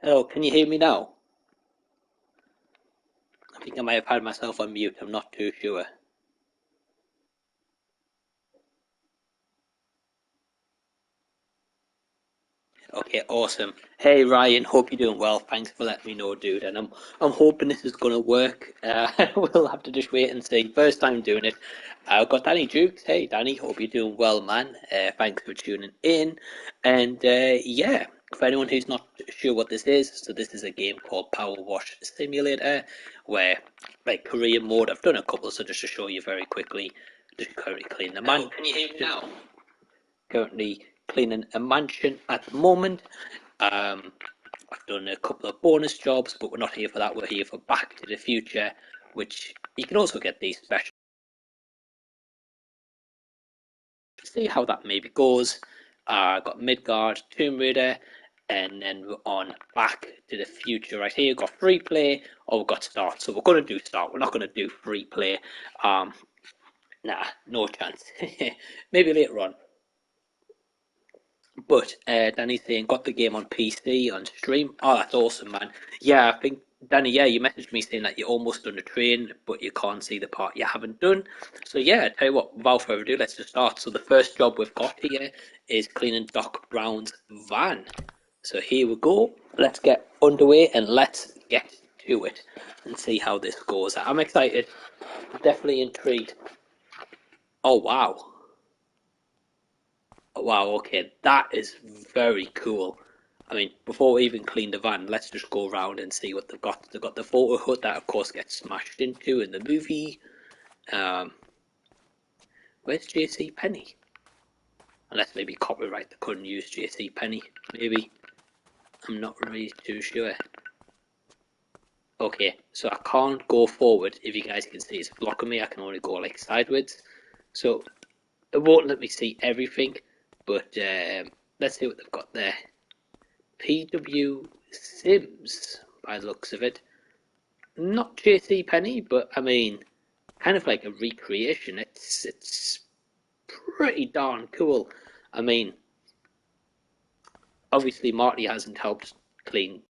Hello, can you hear me now? I think I might have had myself on mute, I'm not too sure. Okay, awesome. Hey Ryan, hope you're doing well. Thanks for letting me know, dude. And I'm hoping this is gonna work. We'll have to just wait and see. First time doing it. I've got Danny Dukes. Hey Danny, hope you're doing well, man. Thanks for tuning in. And yeah, for anyone who's not sure what this is, so this is a game called Powerwash Simulator, where like career mode. I've done a couple, so just to show you very quickly. Just currently clean the man. Can you hear me now? Currently cleaning a mansion at the moment. I've done a couple of bonus jobs, but we're not here for that. We're here for Back to the Future, which you can also get these special. See how that maybe goes. Got Midgard, Tomb Raider, and then we're on Back to the Future right here. We've got free play, or we've got start. So we're going to do start. We're not going to do free play. Nah, no chance. Maybe later on. But Danny's saying got the game on PC on stream. Oh, that's awesome, man. Yeah, I think Danny. Yeah, you messaged me saying that you're almost done the train, but you can't see the part you haven't done. So yeah, tell you what. Without further ado, let's just start. So the first job we've got here is cleaning Doc Brown's van. So here we go. Let's get underway and let's get to it and see how this goes. I'm excited. Definitely intrigued. Oh wow. Wow, okay, that is very cool. I mean, before we even clean the van, let's just go around and see what they've got. They've got the photo hut that, of course, gets smashed into in the movie. Um, where's JC Penny? Unless maybe copyright, they couldn't use JC Penny. Maybe. I'm not really too sure. Okay, so I can't go forward. If you guys can see, it's blocking me. I can only go like sideways. So it won't let me see everything. But let's see what they've got there. PW Sims, by the looks of it. Not JC Penny, but I mean, kind of like a recreation. It's pretty darn cool. I mean, obviously Marty hasn't helped clean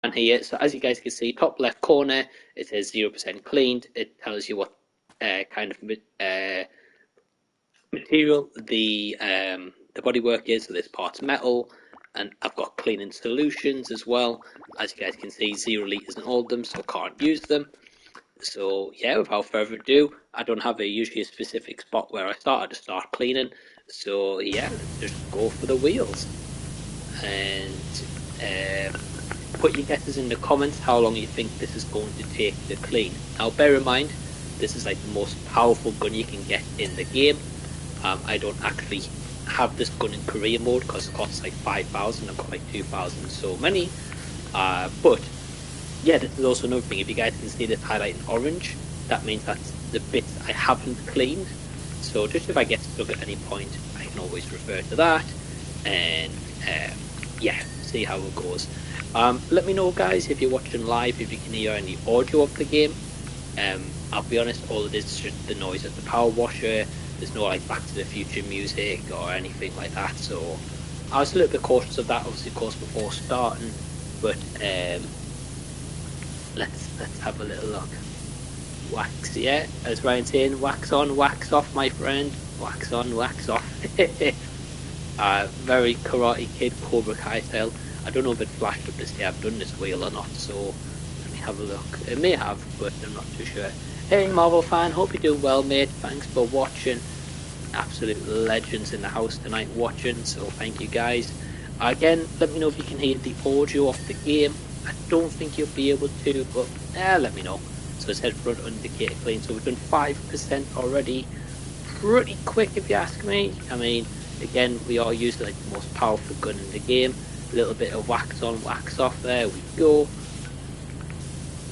and here. So as you guys can see, top left corner, it says 0% cleaned. It tells you what kind of material the bodywork is. So this part's metal, and I've got cleaning solutions as well. As you guys can see, 0 litres in all of them, so can't use them. So yeah, without further ado, I don't have usually a specific spot where I just start cleaning. So yeah, let's just go for the wheels. And put your guesses in the comments how long you think this is going to take to clean. Now bear in mind, this is like the most powerful gun you can get in the game. I don't actually have this gun in career mode because it costs like 5,000. I've got like 2,000 so many. But yeah, this is also another thing. If you guys can see this highlight in orange, that means that's the bits I haven't cleaned. So just if I get stuck at any point, I can always refer to that. And yeah, see how it goes. Let me know, guys, if you're watching live, if you can hear any audio of the game. I'll be honest, all it is just the noise of the power washer. There's no like Back to the Future music or anything like that. So I was a little bit cautious of that, obviously, of course, before starting. But let's have a little look. Wax, yeah, as Ryan's saying, wax on, wax off, my friend. Wax on, wax off. Very Karate Kid Cobra Kai style. I don't know if it flashed up to say I've done this wheel or not, so let me have a look. It may have, but I'm not too sure. Hey Marvel fan, hope you're doing well, mate. Thanks for watching. Absolute legends in the house tonight watching, so thank you guys. Again, let me know if you can hear the audio of the game. I don't think you'll be able to, but let me know. So it said front indicator clean, so we've done 5% already. Pretty quick if you ask me. I mean, again, we are using like the most powerful gun in the game. A little bit of wax on, wax off, there we go.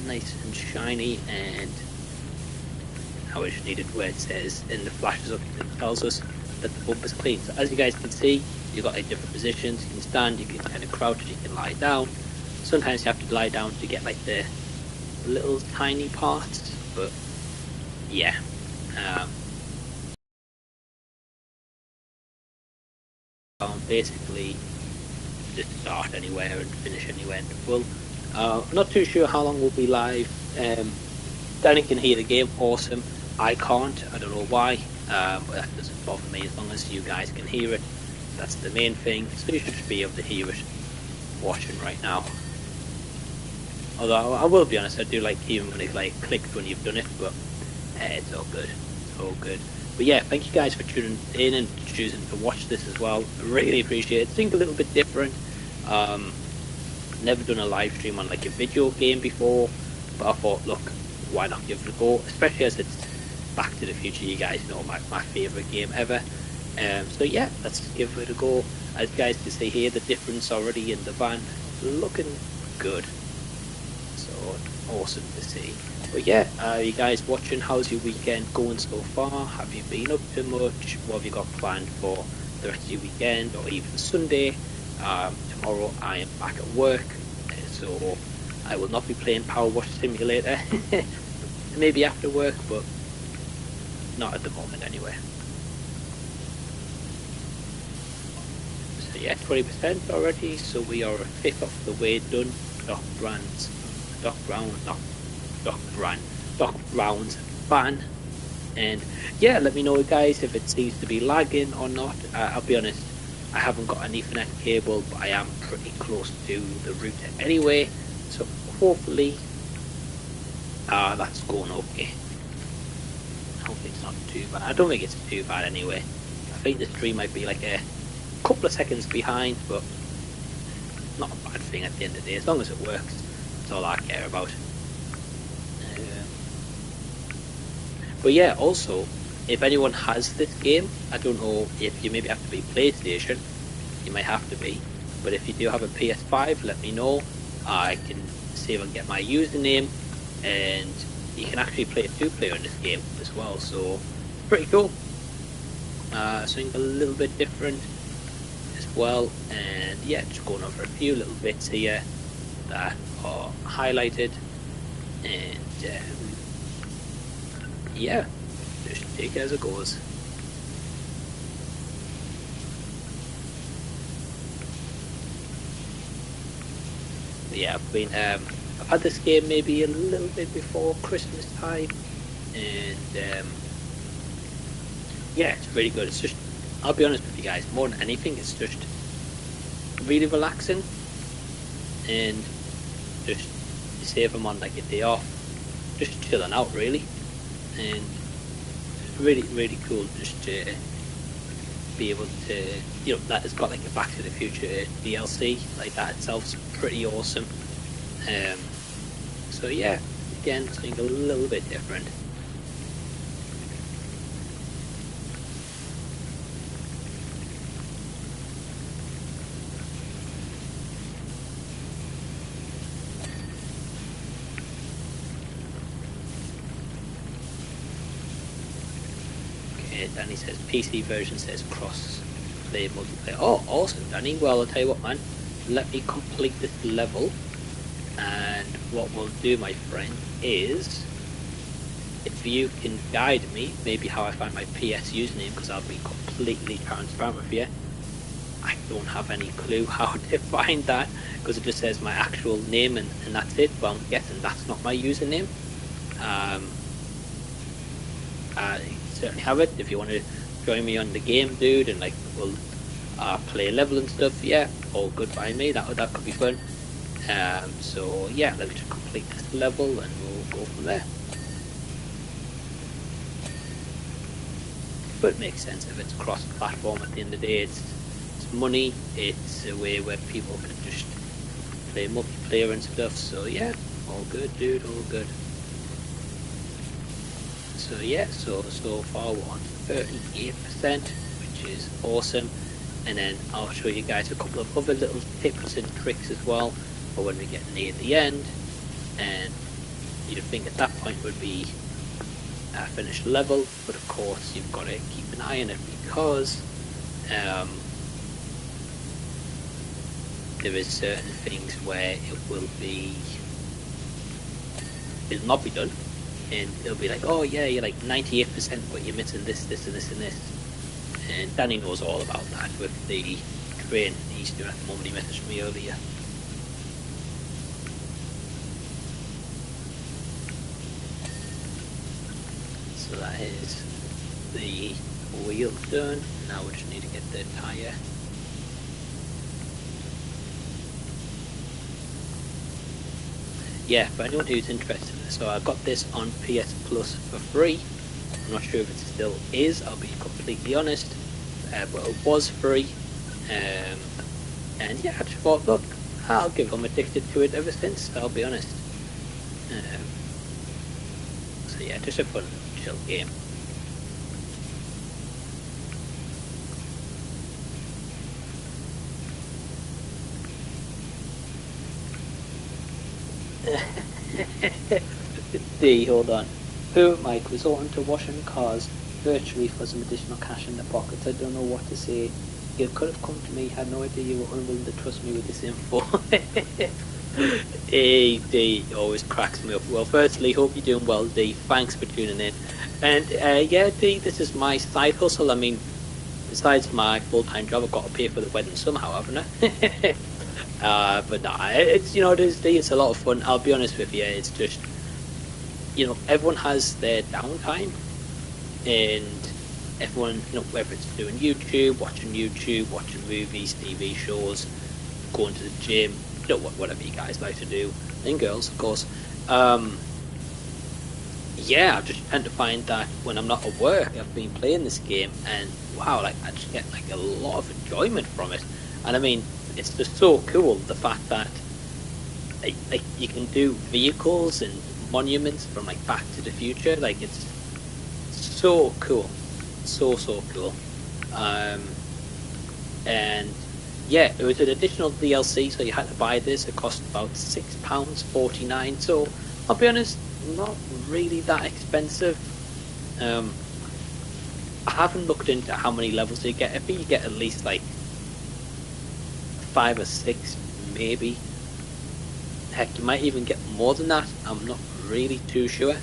Nice and shiny, and I just needed where it says in the flashes up, it tells us that the bumper's clean. So as you guys can see, you've got like different positions. You can stand, you can kind of crouch, you can lie down. Sometimes you have to lie down to get like the little tiny parts, but yeah. basically just start anywhere and finish anywhere in the full. Not too sure how long we'll be live. Danny can hear the game, awesome. I can't, I don't know why, but that doesn't bother me as long as you guys can hear it. That's the main thing, so you should be able to hear it watching right now. Although I will be honest, I do like hearing when it like clicks when you've done it, but it's all good. It's all good. But yeah, thank you guys for tuning in and choosing to watch this as well. I really appreciate it. I think a little bit different. Never done a live stream on like a video game before, but I thought, look, why not give it a go? Especially as it's Back to the Future. You guys know my favourite game ever. So yeah, let's give it a go. As you guys can see here, the difference already in the van, looking good. So awesome to see. But yeah, you guys watching, how's your weekend going so far? Have you been up to much? What have you got planned for the rest of your weekend or even Sunday? Tomorrow I am back at work, so I will not be playing Powerwash Simulator. Maybe after work, but not at the moment anyway. So yeah, 20% already, so we are a fifth of the way done. Doc Brown's ban. And yeah, let me know guys if it seems to be lagging or not. I'll be honest, I haven't got an Ethernet cable, but I am pretty close to the router anyway, so hopefully that's going okay. Hopefully it's not too bad. I don't think it's too bad anyway. I think the stream might be like a couple of seconds behind, but not a bad thing at the end of the day. As long as it works, that's all I care about. But yeah, also, if anyone has this game, I don't know if you maybe have to be PlayStation, you might have to be, but if you do have a PS5, let me know. I can see if I can get my username, and you can actually play a 2-player in this game as well, so pretty cool. Something a little bit different as well, and yeah, just going over a few little bits here that are highlighted, and yeah, just take it as it goes. But yeah, I've had this game maybe a little bit before Christmas time, and yeah, it's really good. It's just, I'll be honest with you guys, more than anything, it's just really relaxing, and just say if I'm on like a day off, just chilling out really, and really cool just to be able to, you know, that has got like a Back to the Future DLC, like that itself's pretty awesome. So yeah, again, something a little bit different. Danny says PC version says cross-play multiplayer. Oh, awesome, Danny. Well, I'll tell you what, man. Let me complete this level, and what we'll do, my friend, is if you can guide me, maybe how I find my PS username, because I'll be completely transparent with you. I don't have any clue how to find that, because it just says my actual name and that's it. But I'm guessing that's not my username. Certainly have it if you want to join me on the game, dude, and like we'll play a level and stuff. Yeah, all good by me. That could be fun. So yeah, let me just complete this level and we'll go from there. But it makes sense if it's cross-platform. At the end of the day, it's money. It's a way where people can just play multiplayer and stuff. So yeah, all good, dude, all good. So yeah, so far we're on 38%, which is awesome. And then I'll show you guys a couple of other little tips and tricks as well for when we get near the end. And you'd think at that point would be a finished level, but of course you've got to keep an eye on it, because there is certain things where it'll not be done. And it'll be like, oh yeah, you're like 98%, but you're missing this, this, and this, and this. And Danny knows all about that with the train he's doing at the moment. He messaged me earlier. So that is the wheel done. Now we just need to get the tyre. Yeah, for anyone who's interested, so I got this on PS Plus for free. I'm not sure if it still is, I'll be completely honest, but it was free. And yeah, I just thought, look, I'll give them addicted to it ever since, I'll be honest. So yeah, just a fun, chill game. D, hold on. Who, Mike, resorting to washing cars virtually for some additional cash in the pockets. I don't know what to say. You could have come to me, had no idea you were unwilling to trust me with this info. Hey, D, always cracks me up. Well, firstly, hope you're doing well, D. Thanks for tuning in. And yeah, D, this is my side hustle. I mean, besides my full-time job, I've got to pay for the wedding somehow, haven't I? But nah, it's, you know, it's a lot of fun. I'll be honest with you, it's just, you know, everyone has their downtime, and everyone, you know, whether it's doing YouTube, watching movies, TV shows, going to the gym, you know, whatever you guys like to do, and girls, of course. Yeah, I just tend to find that when I'm not at work, I've been playing this game, and wow, like I just get like a lot of enjoyment from it. And I mean, it's just so cool, the fact that like you can do vehicles and monuments from like Back to the Future. Like, it's so cool, so cool. And yeah, it was an additional DLC, so you had to buy this. It cost about £6.49. So I'll be honest, not really that expensive. I haven't looked into how many levels you get. I think you get at least like 5 or 6, maybe. Heck, you might even get more than that. I'm not really too sure.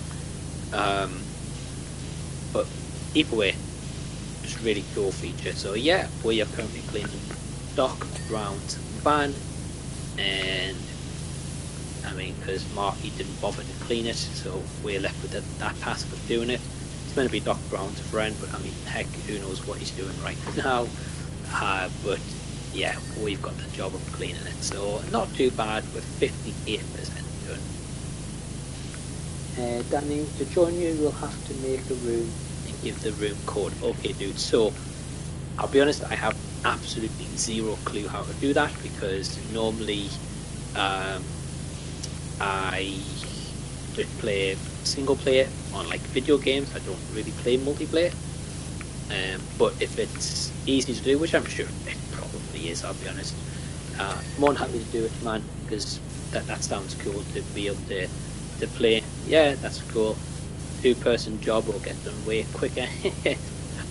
But either way, just really cool feature. So yeah, we are currently cleaning Doc Brown's van, and I mean, because Marky didn't bother to clean it, so we're left with that task of doing it. It's meant to be Doc Brown's friend, but I mean, heck, who knows what he's doing right now. But yeah, we've got the job of cleaning it, so not too bad with 58% done. Danny, to join you, we'll have to make a room and give the room code. Okay, dude, so I'll be honest, I have absolutely zero clue how to do that, because normally I just play single player on like video games. I don't really play multiplayer. But if it's easy to do, which I'm sure it probably is, I'll be honest, more than happy to do it, man, because that sounds cool to be able to play. Yeah, that's cool. 2-person job will get done way quicker.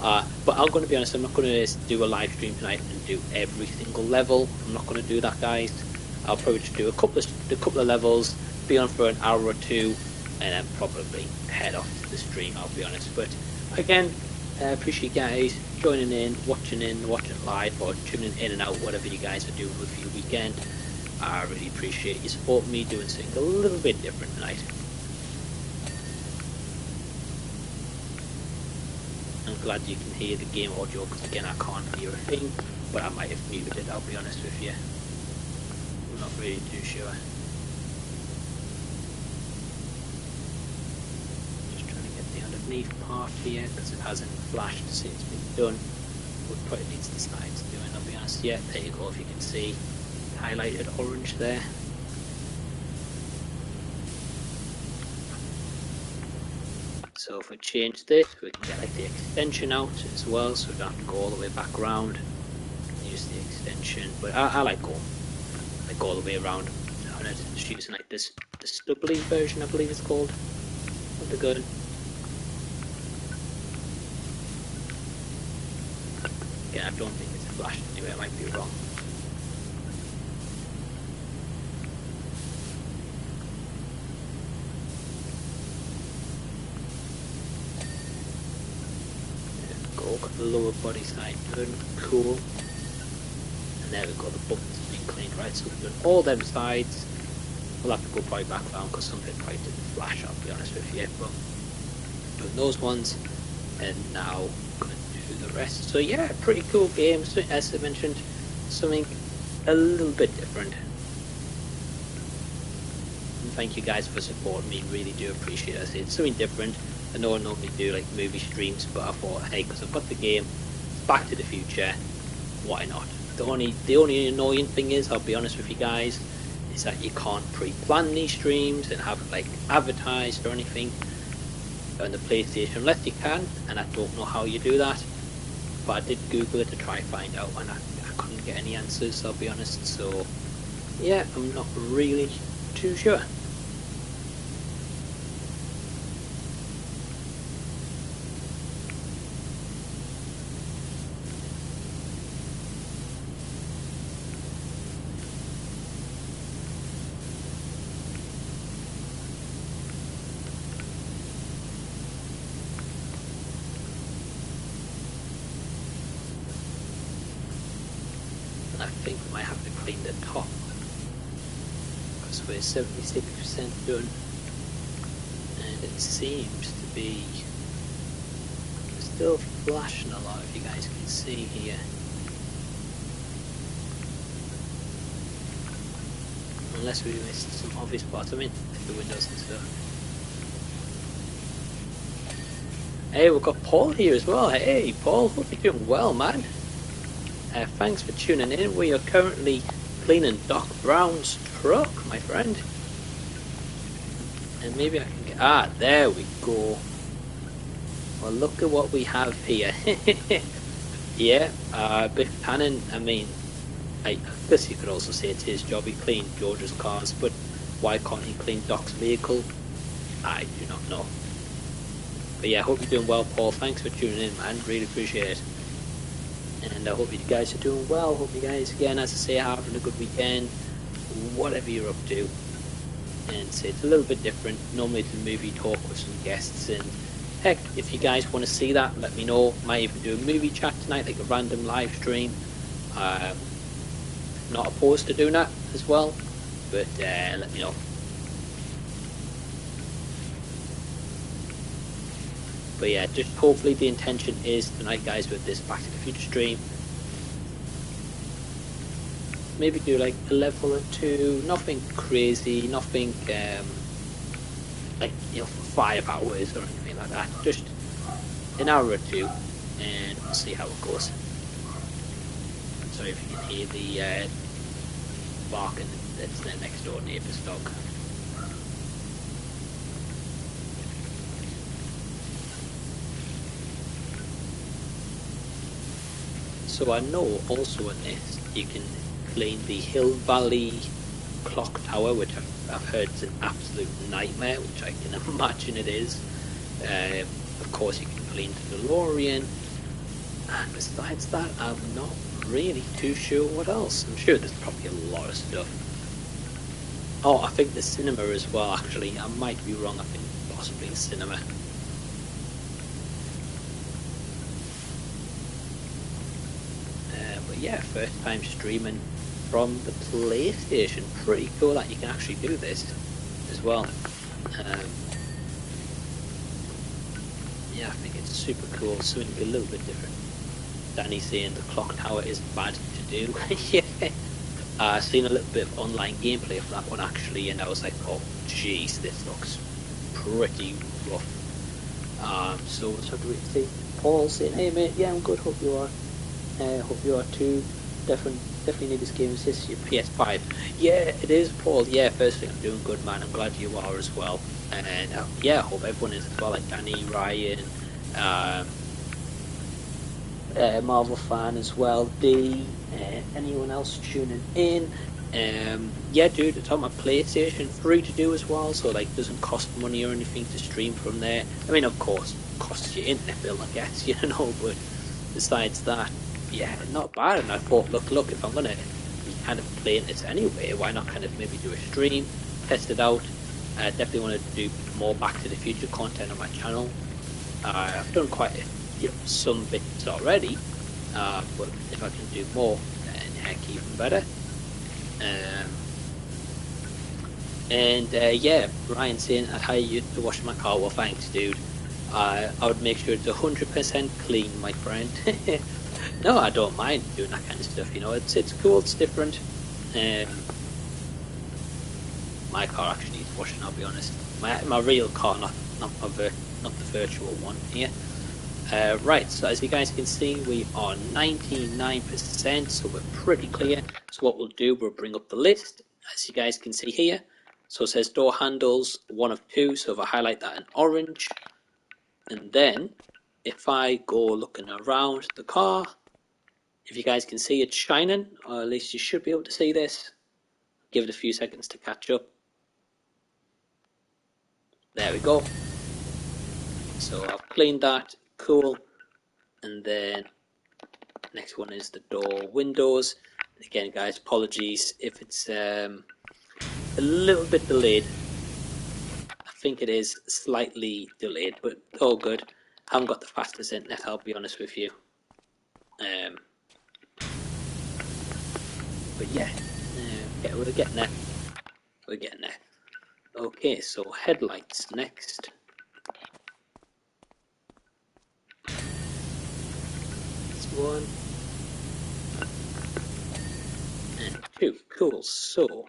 But I'm going to be honest, I'm not going to do a live stream tonight and do every single level. I'm not going to do that, guys. I'll probably just do a couple of levels, be on for an hour or two, and then probably head off to the stream, I'll be honest. But again, appreciate you guys joining in, watching live, or tuning in and out, whatever you guys are doing with your weekend. I really appreciate you supporting me doing something a little bit different tonight. I'm glad you can hear the game audio, because again, I can't hear a thing, but I might have muted it, I'll be honest with you. I'm not really too sure. Just trying to get the underneath part here, because it hasn't flashed since it's been done. But probably needs the sides doing, I'll be honest. Yeah, there you go, if you can see. Highlighted orange there. So if we change this, we can get like the extension out as well, so we don't have to go all the way back around. Use the extension, but I like going like all the way around. I'm just using like this stubbly version, I believe it's called, of the gun. Again, I don't think it's flashed anyway, I might be wrong. Got the lower body side done, cool. And there we go, the buttons have been cleaned. Right, so we've done all them sides. We'll have to go probably back around because some of it probably didn't flash, I'll be honest with you, but doing those ones, and now going to do the rest. So yeah, pretty cool game. So, as I mentioned, something a little bit different. And thank you guys for supporting me, really do appreciate it. It's something different. I know I normally do like movie streams, but I thought, hey, because I've got the game, Back to the Future, why not? The only annoying thing is, I'll be honest with you guys, is that you can't pre-plan these streams and have it like advertised or anything on the PlayStation unless you can, and I don't know how you do that, but I did Google it to try and find out, and I couldn't get any answers, I'll be honest. So yeah, I'm not really too sure. I think we might have to clean the top because we're 76% done, and it seems to be still flashing a lot, if you guys can see here. Unless we missed some obvious parts, I mean the windows and stuff. Hey, we've got Paul here as well. Hey Paul, hope you're doing well, man. Thanks for tuning in. We are currently cleaning Doc Brown's truck, my friend. And maybe I can get... there we go. Well, look at what we have here. Yeah, Biff Tannen, I mean, I guess you could also say it's his job. He cleaned George's cars, but why can't he clean Doc's vehicle? I do not know. But yeah, hope you're doing well, Paul. Thanks for tuning in, man. Really appreciate it. And I hope you guys are doing well. Hope you guys, again, as I say, are having a good weekend, whatever you're up to. And so it's a little bit different. Normally it's a movie talk with some guests, and heck, if you guys want to see that, let me know. Might even do a movie chat tonight, like a random live stream. Not opposed to doing that as well, but let me know. But yeah, just hopefully the intention is tonight, guys, with this Back to the Future stream, maybe do like a level or two, nothing crazy, nothing like, you know, for 5 hours or anything like that, just an hour or two, and we'll see how it goes. Sorry if you can hear the barking, that's the next door neighbour's dog. So I know also in this you can clean the Hill Valley clock tower, which I've heard is an absolute nightmare, which I can imagine it is. Of course you can clean the Delorean, and besides that I'm not really too sure what else. I'm sure there's probably a lot of stuff. Oh, I think the cinema as well, actually. I might be wrong, I think possibly the cinema. But yeah, first time streaming from the PlayStation. Pretty cool that you can actually do this as well. Yeah, I think it's super cool, something a little bit different. Danny saying the clock tower is bad to do. Yeah, I've seen a little bit of online gameplay for that one actually, and I was like, oh jeez, this looks pretty rough. So what do we see? Paul saying, hey mate, yeah I'm good, hope you are. Hope you are too. Definitely need this game. Is this your PS5? Yeah, it is, Paul. Yeah, firstly, I'm doing good, man. I'm glad you are as well. And yeah, I hope everyone is as well, like Danny, Ryan, Marvel fan as well, D, anyone else tuning in. Yeah, dude, it's on my PlayStation, free to do as well, so like doesn't cost money or anything to stream from there. I mean, of course, costs your internet bill, I guess, you know, but besides that, yeah, not bad. And I thought, look, if I'm gonna be kind of playing this anyway, why not kind of maybe do a stream, test it out. I definitely want to do more Back to the Future content on my channel. I've done quite some bits already, but if I can do more, then heck, even better. Yeah, Ryan saying I'd hire you to wash my car. Well, thanks, dude. I would make sure it's 100% clean, my friend. No, I don't mind doing that kind of stuff. You know, it's cool. It's different. My car actually needs washing. I'll be honest. My real car, not the virtual one here. Right, so as you guys can see, we are 99%, so we're pretty clear. So what we'll do, we'll bring up the list, as you guys can see here. So it says door handles, 1 of 2, so if I highlight that in orange, and then if I go looking around the car, if you guys can see it's shining, or at least you should be able to see this. Give it a few seconds to catch up. There we go. So I've cleaned that, cool, and then next one is the door windows. Again, guys, apologies if it's a little bit delayed. I think it is slightly delayed, but all good. I haven't got the fastest internet, I'll be honest with you. But yeah, we're getting there. We're getting there. Okay, so headlights next. This one. And 2. Cool, so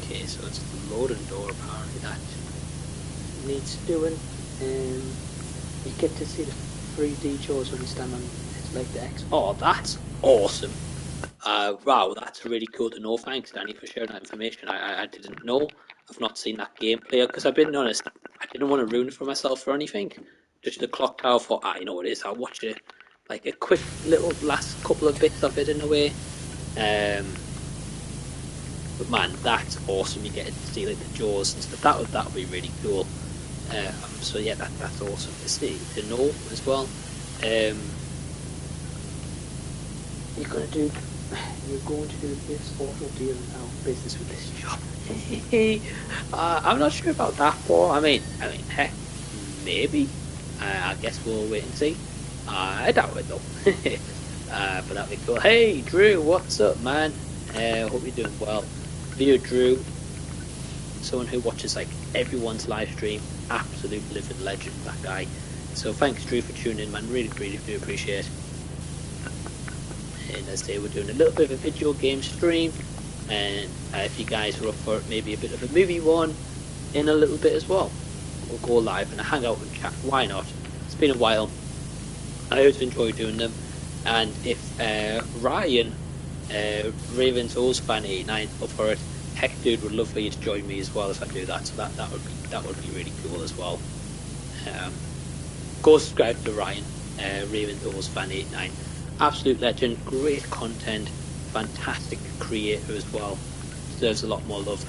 okay, so it's the loading door apparently that needs doing. You get to see the 3D jaws when you stand on it's like the X. Oh, that's awesome! Wow, that's really cool to know. Thanks, Danny, for sharing that information. I didn't know. I've not seen that gameplay because I've been honest. I didn't want to ruin it for myself or anything. Just the clock tower. Thought, you know what it is. I'll watch it, like a quick little last couple of bits of it in a way. But man, that's awesome. You get to see like the jaws and stuff. That would be really cool. So yeah, that's awesome to see, to know as well. You're going to do this auto deal now, business with this shop. I'm not sure about that, Paul. I mean, heck, maybe. I guess we'll wait and see. I doubt it though. But that'd be cool. Hey, Drew, what's up, man? Hope you're doing well. Viewer Drew, someone who watches like everyone's live stream, absolute living legend, that guy. So thanks, Drew, for tuning in, man. Really do appreciate it. And as I say, we're doing a little bit of a video game stream, and if you guys are up for it, maybe a bit of a movie one in a little bit as well. We'll go live and hang out and chat. Why not? It's been a while. I always enjoy doing them, and if Ryan Ravens O's fan 89 up for it, heck, dude, would love for you to join me as well if I do that. So that would be really cool as well. Go subscribe to Ryan Ravens O's fan 89. Absolute legend, great content, fantastic creator as well. Deserves a lot more love.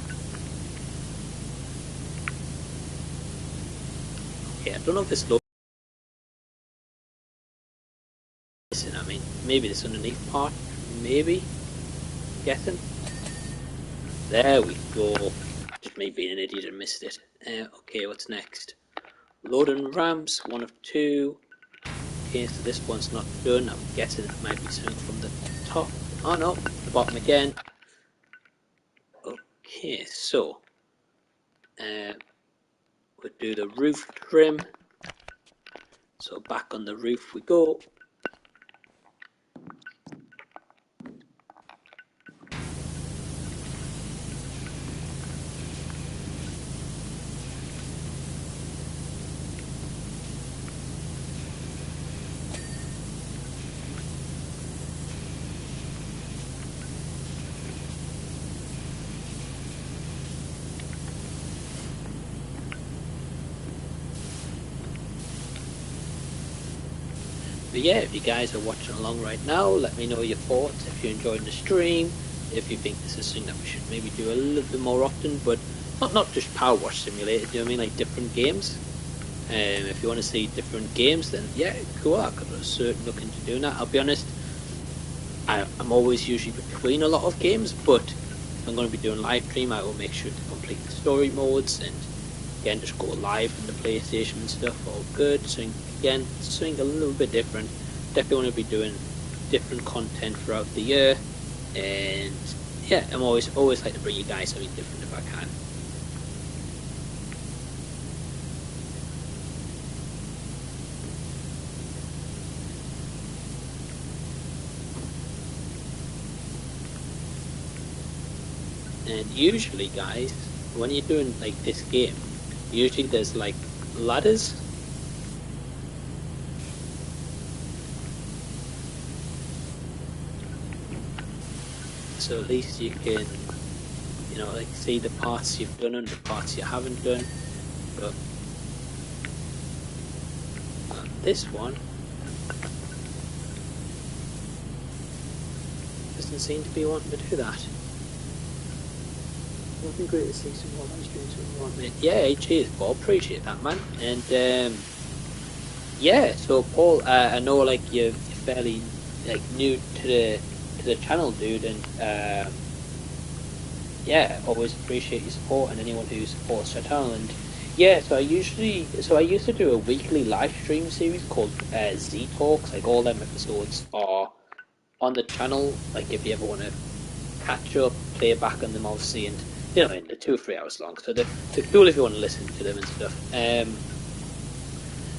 Okay, I don't know if this logo. Listen, I mean, maybe this underneath part, maybe. Guessing. There we go. Just me being an idiot and missed it. Okay, what's next? Loading ramps, 1 of 2. Okay, so this one's not done. I'm guessing it might be something from the top. Oh no, the bottom again. Okay, so we'll do the roof trim. So back on the roof we go. But yeah, if you guys are watching along right now, let me know your thoughts, if you're enjoying the stream, if you think this is something that we should maybe do a little bit more often, but not just Powerwash Simulator, do you know what I mean, like different games. If you want to see different games, then yeah, cool, I could certainly look into doing that. I'll be honest, I'm always usually between a lot of games, but if I'm going to be doing live stream, I will make sure to complete the story modes and again just go live on the PlayStation and stuff. All good. So again, something a little bit different. Definitely want to be doing different content throughout the year, and yeah, I'm always like to bring you guys something different if I can. And usually, guys, when you're doing like this game, usually there's like ladders. So at least you can, you know, like see the parts you've done and the parts you haven't done. But this one doesn't seem to be wanting to do that. It would be great to see some more live streams when you want me. Yeah, cheers, Paul. Appreciate that, man. And yeah, so Paul, I know like you're fairly like new to the channel, dude, and yeah, always appreciate your support and anyone who supports the channel. And yeah, so I used to do a weekly live stream series called Z Talks. Like all them episodes are on the channel. Like if you ever want to catch up, play back on them, obviously, and you know, they're 2 or 3 hours long, so they're cool if you want to listen to them and stuff.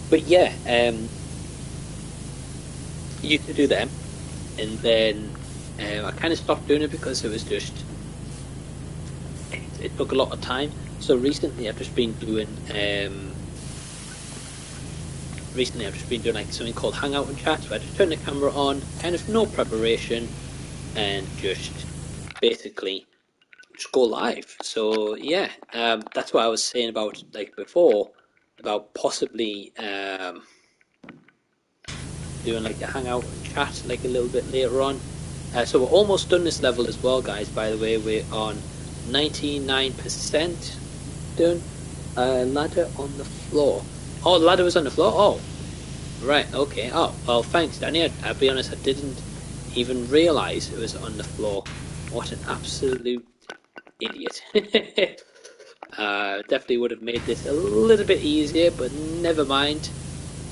But yeah, used to do them, and then I kind of stopped doing it because it was just it took a lot of time. So recently, I've just been doing like something called Hangout and Chat. So I just turn the camera on, kind of no preparation, and just basically just go live. So yeah, that's what I was saying about like before, about possibly doing like the Hangout and Chat like a little bit later on. So we're almost done this level as well, guys. By the way, we're on 99% done. Ladder on the floor. Oh, the ladder was on the floor. Oh, right. Okay. Oh, well, thanks, Danny. I'll be honest, I didn't even realise it was on the floor. What an absolute idiot. Definitely would have made this a little bit easier, but never mind.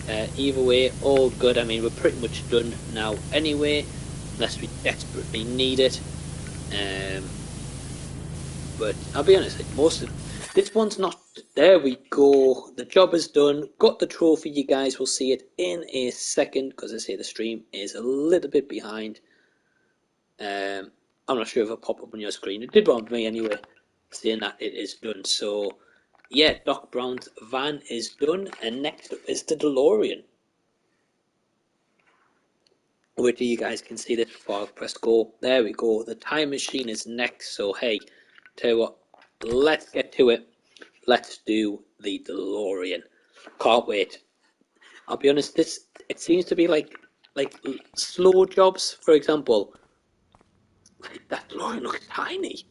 Either way, all good. I mean, we're pretty much done now anyway, unless we desperately need it. But I'll be honest, like most of this one's not. There we go. The job is done. Got the trophy. You guys will see it in a second because I say the stream is a little bit behind. I'm not sure if it'll pop up on your screen. It did want me anyway, saying that it is done. So yeah, Doc Brown's van is done, and next up is the DeLorean. Wait till you guys can see this before I press go. There we go. The time machine is next. So hey, tell you what, let's get to it. Let's do the DeLorean. Can't wait. I'll be honest, it seems to be like slow jobs. For example, that DeLorean looks tiny.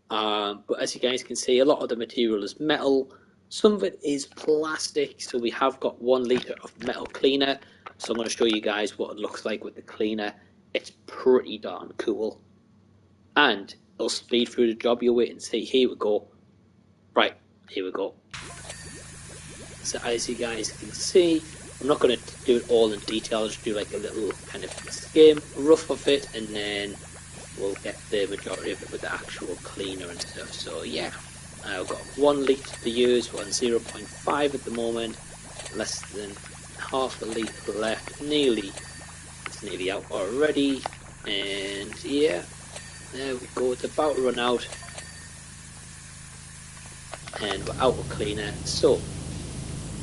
But as you guys can see, a lot of the material is metal. Some of it is plastic. So we have got 1 litre of metal cleaner. So I'm going to show you guys what it looks like with the cleaner. It's pretty darn cool. And it'll speed through the job. You'll wait and see. Here we go. Right, here we go. So as you guys can see, I'm not going to do it all in detail. I'll just do like a little kind of skim, rough of it, and then we'll get the majority of it with the actual cleaner and stuff. So yeah, I've got 1 litre to use, 0.5 at the moment, less than half a litre left, it's nearly out already, and yeah, there we go, it's about to run out, and we're out of cleaner. So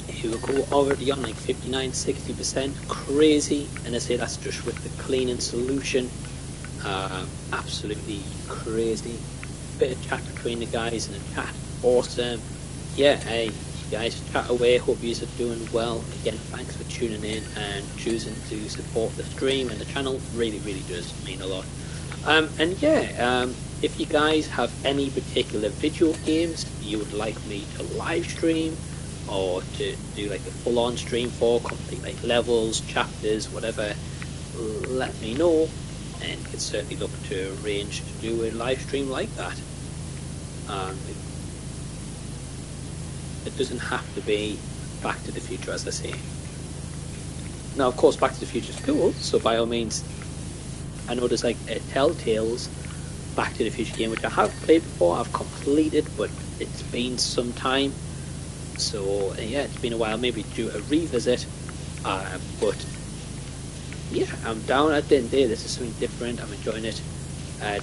here we go, already on like 59-60%, crazy, and I say that's just with the cleaning solution. Absolutely crazy. Bit of chat between the guys in the chat, awesome. Yeah, hey, you guys chat away, hope you are doing well. Again, thanks for tuning in and choosing to support the stream and the channel, really does mean a lot. And yeah, if you guys have any particular video games you would like me to live stream or to do like a full-on stream for, complete like levels, chapters, whatever, let me know. and can certainly look to arrange to do a live stream like that. It doesn't have to be Back to the Future, as I say. Now, of course, Back to the Future is cool, so by all means, I know there's like a Telltale's Back to the Future game, which I have played before, I've completed, but it's been some time. So, yeah, it's been a while, maybe do a revisit. But, yeah, I'm down at the end of the day. This is something different, I'm enjoying it.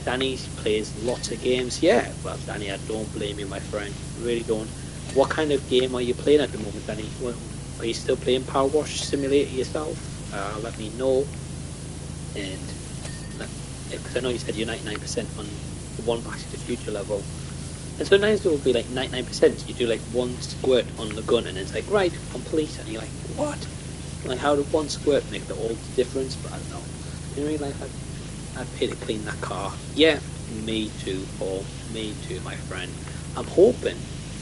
Danny plays lots of games. Yeah, well, Danny, I don't blame you, my friend. Really don't. What kind of game are you playing at the moment, Danny? Are you still playing Powerwash Simulator yourself? Let me know. And because I know you said you're 99% on the one Back to the Future level, and sometimes it will be like 99%. You do like one squirt on the gun, and it's like, right, complete, and you're like, what? Like, how did one squirt make all the difference? But I don't know. In real life, I'd pay to clean that car. Yeah, me too, Paul. Me too, my friend. I'm hoping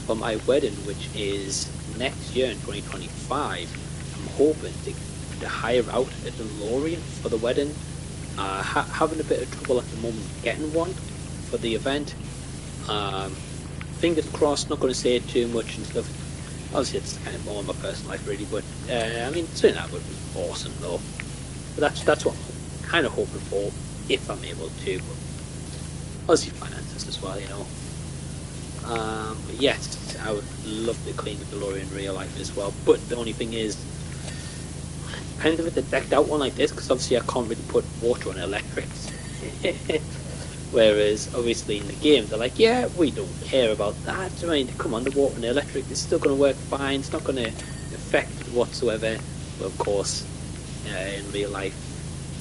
for my wedding, which is next year in 2025, I'm hoping to hire out a Delorean for the wedding. Having a bit of trouble at the moment getting one for the event. Fingers crossed, not going to say too much and stuff. Obviously it's kind of more in my personal life really, but I mean, something that would be awesome though. But that's what I'm kind of hoping for, if I'm able to, but obviously finances as well, you know. But yes, I would love to clean the DeLorean in real life as well, but the only thing is, kind of with a decked out one like this, because obviously I can't really put water on electrics. Whereas obviously in the game they're like, yeah, we don't care about that. I mean, come on, the water and the electric is still going to work fine. It's not going to affect whatsoever. But of course, in real life,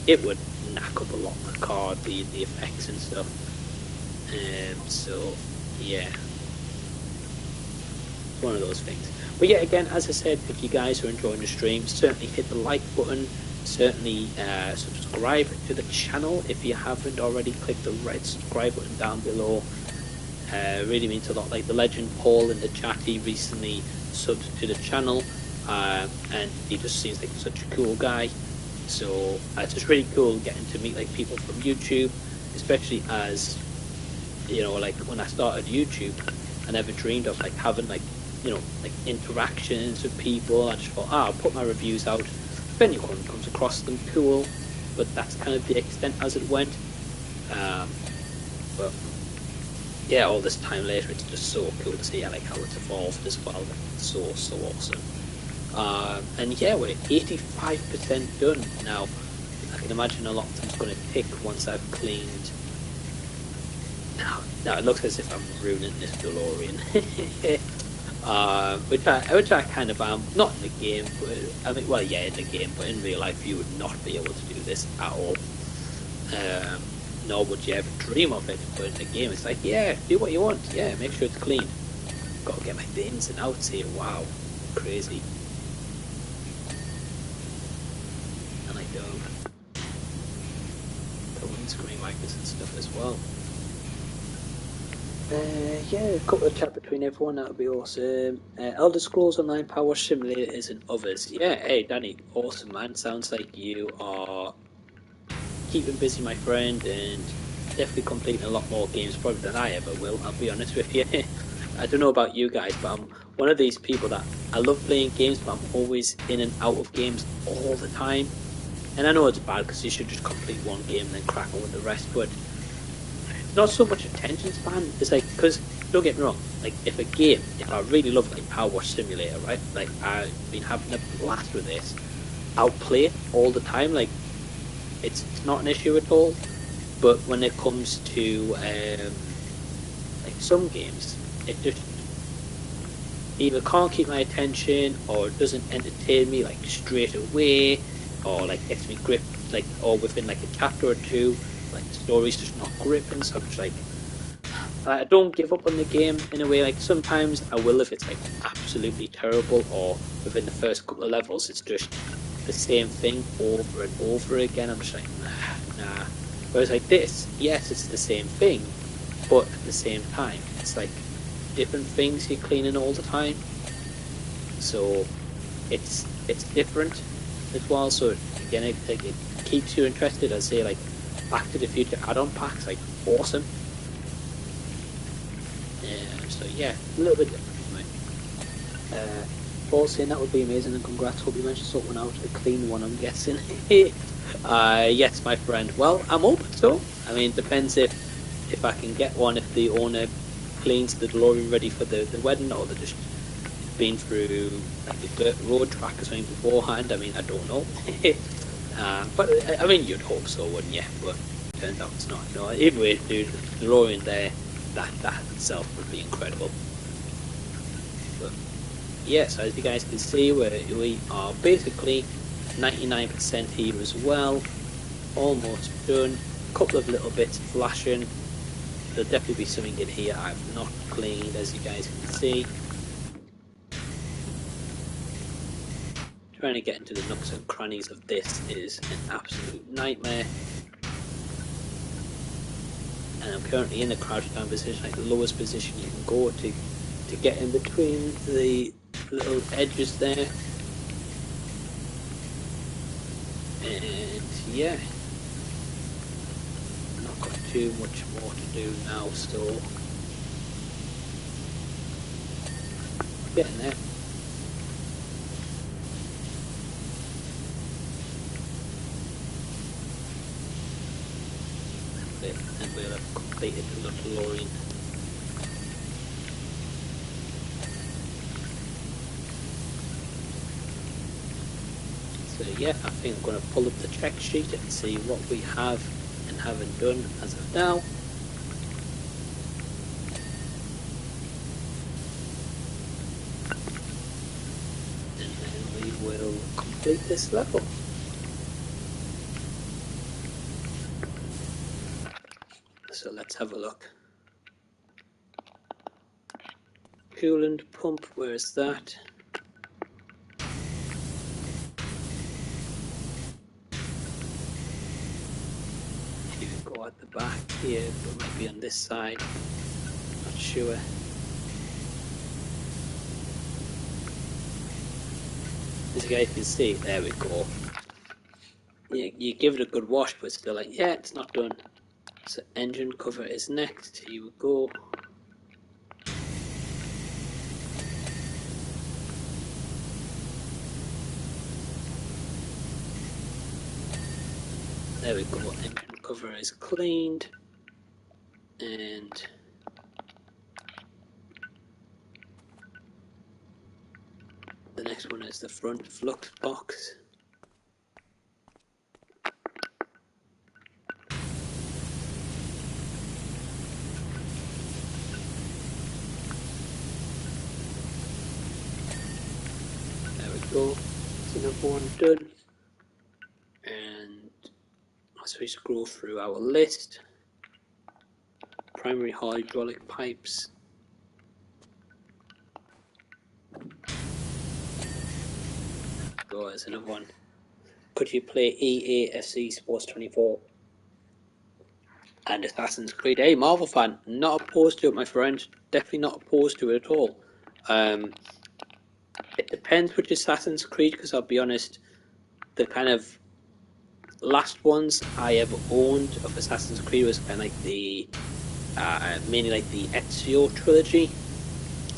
it would knock up a lot of the car, the effects and stuff. So yeah, it's one of those things. But yeah, again, as I said, if you guys are enjoying the stream, certainly hit the like button. Certainly subscribe to the channel if you haven't already. Click the red subscribe button down below. Really means a lot. Like the legend Paul in the chat, he recently subbed to the channel, and he just seems like such a cool guy. So it's just really cool getting to meet like people from YouTube, especially as, you know, like when I started YouTube, I never dreamed of like having like, you know, like interactions with people. I just thought, I'll put my reviews out. If anyone comes across them, cool, but that's kind of the extent as it went. But yeah, all this time later, it's just so cool to see like how it's evolved as well. It's so awesome. And yeah, we're 85% done now. I can imagine a lot of them's going to tick once I've cleaned. Now it looks as if I'm ruining this DeLorean. Which I kind of am, not in the game, but I mean, well, yeah, in the game, but in real life you would not be able to do this at all. Nor would you ever dream of it, but in the game it's like, yeah, do what you want, yeah, make sure it's clean. Gotta get my ins and outs here, wow, crazy. And I don't. The windscreen wipers and stuff as well. Yeah, a couple of chat between everyone, that would be awesome. Elder Scrolls Online, Powerwash Simulators and others. Yeah, hey Danny, awesome man, sounds like you are keeping busy, my friend, and definitely completing a lot more games probably than I ever will, I'll be honest with you. I don't know about you guys, but I'm one of these people that I love playing games, but I'm always in and out of games all the time. And I know it's bad because you should just complete one game and then crack on with the rest, but not so much attention span. It's like, because don't get me wrong, like if I really love like Powerwash Simulator, right, like I've been having a blast with this, I'll play it all the time, like it's not an issue at all. But when it comes to like some games, it just either can't keep my attention, or it doesn't entertain me like straight away, or like gets me gripped like, or within like a chapter or two, like the story's just not gripping. So I'm just like, I don't give up on the game in a way. Like sometimes I will if it's like absolutely terrible, or within the first couple of levels it's just the same thing over and over again. I'm just like, nah. Whereas like this, yes, it's the same thing, but at the same time it's like different things you're cleaning all the time, so it's different as well. So again, it keeps you interested. I'd say like Back to the Future add-on packs, like, awesome. So yeah, a little bit different for me. Paul saying that would be amazing, and congrats. Hope you managed to sort one out, a clean one, I'm guessing. Yes, my friend. Well, I'm hoping so. I mean, it depends if I can get one, if the owner cleans the DeLorean ready for the wedding, or they're just been through like a dirt road track or something beforehand. I mean, I don't know. But I mean, you'd hope so, wouldn't you? But it turns out it's not. No, either way, dude, the DeLorean there, that itself would be incredible. But yeah, so as you guys can see, we are basically 99% here as well. Almost done. A couple of little bits flashing. There'll definitely be something in here I've not cleaned, as you guys can see. Trying to get into the nooks and crannies of this is an absolute nightmare. And I'm currently in the crouch down position, like the lowest position you can go to get in between the little edges there. And yeah, not got too much more to do now, so getting there. And we'll have completed the DeLorean. So yeah, I think I'm going to pull up the check sheet and see what we have and haven't done as of now. And then we will complete this level. So let's have a look. Coolant pump, where is that? You can go at the back here, but it might be on this side. Not sure. As you guys can see, there we go. You give it a good wash, but it's still like, yeah, it's not done. So engine cover is next. Here we go. There we go. Engine cover is cleaned, and the next one is the front flux box. Go. That's another one done. And as we scroll through our list, primary hydraulic pipes. Go, there's another one. Could you play EAFC Sports 24 and Assassin's Creed? Hey, Marvel fan, not opposed to it, my friend. Definitely not opposed to it at all. It depends which Assassin's Creed, because I'll be honest, the kind of last ones I ever owned of Assassin's Creed was kind of like the mainly like the Ezio trilogy.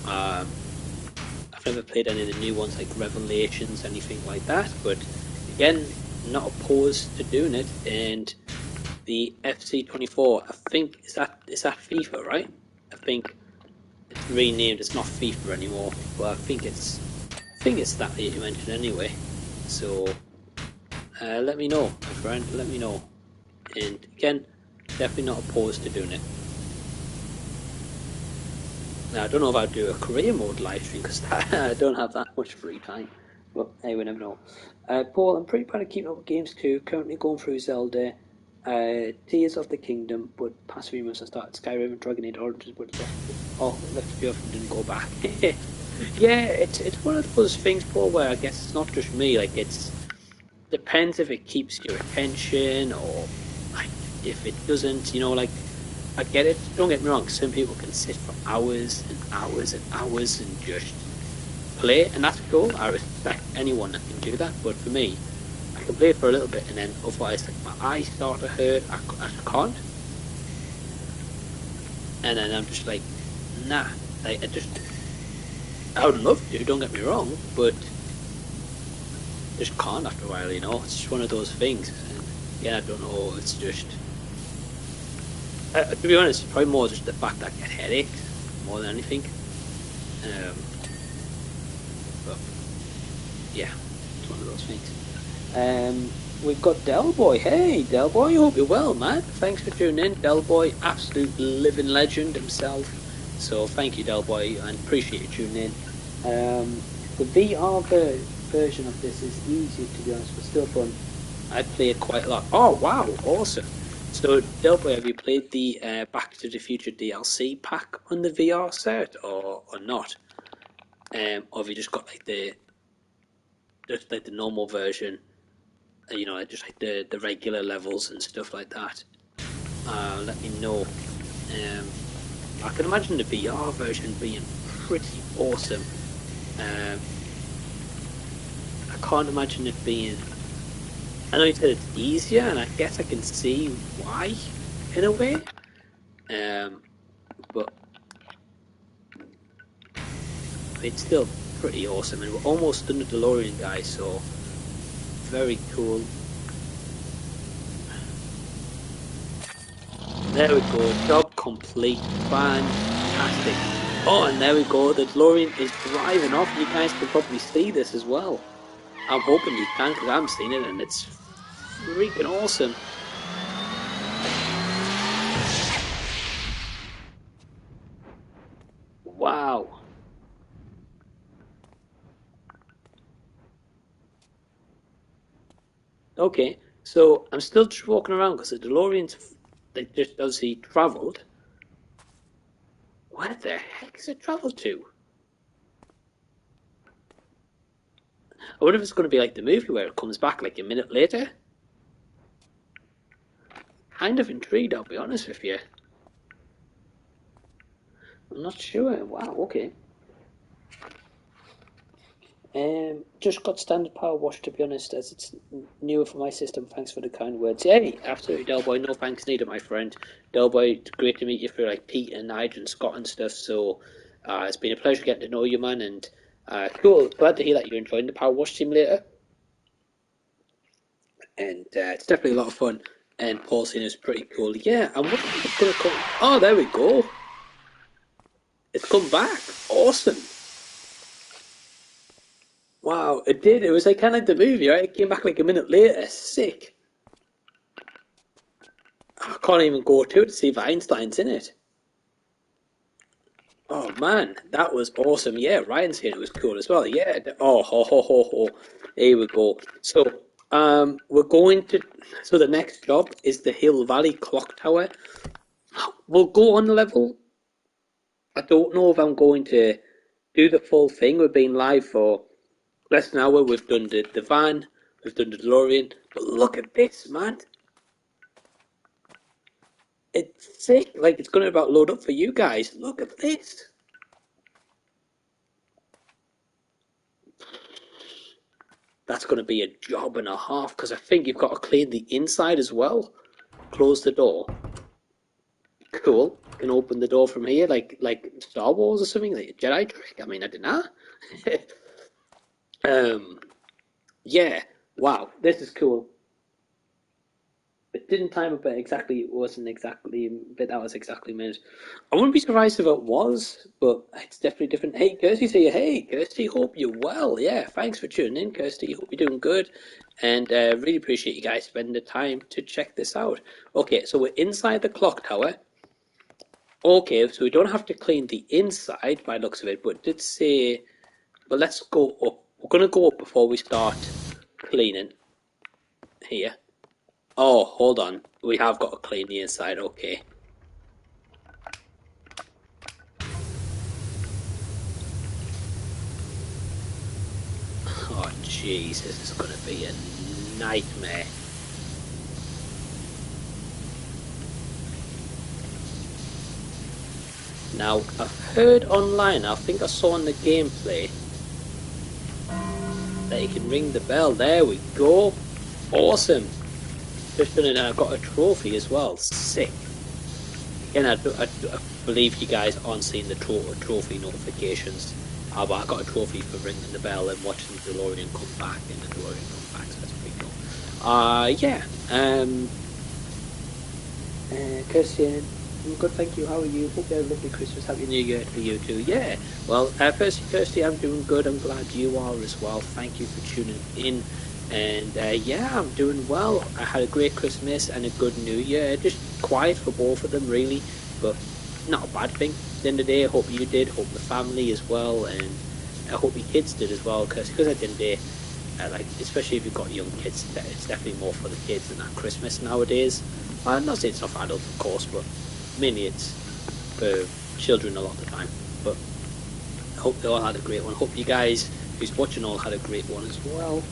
I've never played any of the new ones like Revelations, anything like that, but again, not opposed to doing it. And the FC24, I think is that FIFA, right? I think it's renamed. It's not FIFA anymore, but I think it's that you mentioned anyway. So let me know, my friend. Let me know. And again, definitely not opposed to doing it. Now, I don't know if I'll do a career mode live stream because I don't have that much free time. But hey, we never know. Paul, I'm pretty bad at keeping up with games too. Currently going through Zelda, Tears of the Kingdom, but past few months I started Skyrim and Dragon Age Origins, but left a few of them, didn't go back. Yeah, it's one of those things, Paul, where I guess it's not just me. Like, it's depends if it keeps your attention or like if it doesn't. You know, like. I get it, don't get me wrong, some people can sit for hours and hours and hours and just play, and that's cool. I respect anyone that can do that, but for me, I can play it for a little bit, and then otherwise, like, my eyes start to hurt. I can't. And then I'm just like, nah. Like, I would love to, don't get me wrong, but just can't after a while, you know. It's just one of those things. And yeah, I don't know. It's just, to be honest, it's probably more just the fact that I get headaches more than anything. But yeah, it's one of those things. We've got Delboy. Hey, Delboy, hope you're well, man. Thanks for tuning in. Delboy, absolute living legend himself. So thank you, Delboy, and appreciate you tuning in. The VR version of this is easier, to be honest, but still fun. I play it quite a lot. Oh, wow, awesome. So, Delboy, have you played the Back to the Future DLC pack on the VR set, or not? Or have you just got like the normal version? You know, just like the regular levels and stuff like that. Let me know. I can imagine the VR version being pretty awesome. I can't imagine it being. I know you said it's easier, and I guess I can see why, in a way. But it's still pretty awesome, and we're almost done the Delorean, guys. So very cool. There we go, job complete, fantastic. Oh, and there we go, the Delorean is driving off. You guys can probably see this as well. I'm hoping you can, because I'm seeing it, and it's freaking awesome. Wow. Okay, so I'm still just walking around because the DeLorean's, they just obviously travelled. Where the heck is it travelled to? I wonder if it's going to be like the movie where it comes back like a minute later. Kind of intrigued, I'll be honest with you. I'm not sure. Wow, okay. Just got standard power wash, to be honest, as it's newer for my system. Thanks for the kind words. Hey, absolutely, Delboy. No thanks needed, my friend. Delboy, it's great to meet you for like Pete and Nigel and Scott and stuff. So it's been a pleasure getting to know you, man. And cool. Glad to hear that you're enjoying the Power Wash Simulator. And it's definitely a lot of fun. And Paul Cena is pretty cool. Yeah, and what's going to come? Oh, there we go. It's come back. Awesome. Wow, it did. It was like kind of like the movie, right? It came back like a minute later. Sick. I can't even go to it to see if Einstein's in it. Oh man, that was awesome. Yeah, Ryan's here. It was cool as well. Yeah. Oh, ho, ho, ho, ho. Here we go. So, we're going to. So the next job is the Hill Valley Clock Tower. We'll go on the level. I don't know if I'm going to do the full thing. We've been live for less than an hour. We've done the van, we've done the DeLorean, but look at this, man. It's sick. Like, it's going to about load up for you guys. Look at this. That's going to be a job and a half, because I think you've got to clean the inside as well. Close the door. Cool. You can open the door from here, like Star Wars or something, like a Jedi trick. I mean, I don't know. Yeah, wow, this is cool. It didn't time a bit exactly. It wasn't exactly, but that was exactly minute. I wouldn't be surprised if it was, but it's definitely different. Hey, Kirsty, say hey, Kirsty. Hope you're well. Yeah, thanks for tuning in, Kirsty. Hope you're doing good, and really appreciate you guys spending the time to check this out. Okay, so we're inside the clock tower. Okay, so we don't have to clean the inside by the looks of it, but it did say. But let's go up. We're gonna go up before we start cleaning here. Oh, hold on. We have got to clean the inside, okay. Oh, jeez, this is going to be a nightmare. Now, I've heard online, I think I saw in the gameplay, that you can ring the bell. There we go. Awesome. Just done it, and I got a trophy as well. Sick. Again, I believe you guys aren't seeing the trophy notifications. But I got a trophy for ringing the bell and watching the Delorean come back, and the Delorean come back, so that's pretty cool. Yeah. Kirsty, I'm good, thank you. How are you? Hope you had a lovely Christmas. Happy New Year For you too. Yeah. Well, firstly, Kirsty, I'm doing good. I'm glad you are as well. Thank you for tuning in. And yeah, I'm doing well. I had a great Christmas and a good New Year. Just quiet for both of them, really, but not a bad thing. At the end of the day, I hope you did. Hope the family as well, and I hope your kids did as well. Because at the end of the day, like especially if you've got young kids, it's definitely more for the kids than at Christmas nowadays. I'm not saying it's not for adults, of course, but mainly it's for children a lot of the time. But I hope they all had a great one. I hope you guys who's watching all had a great one as well.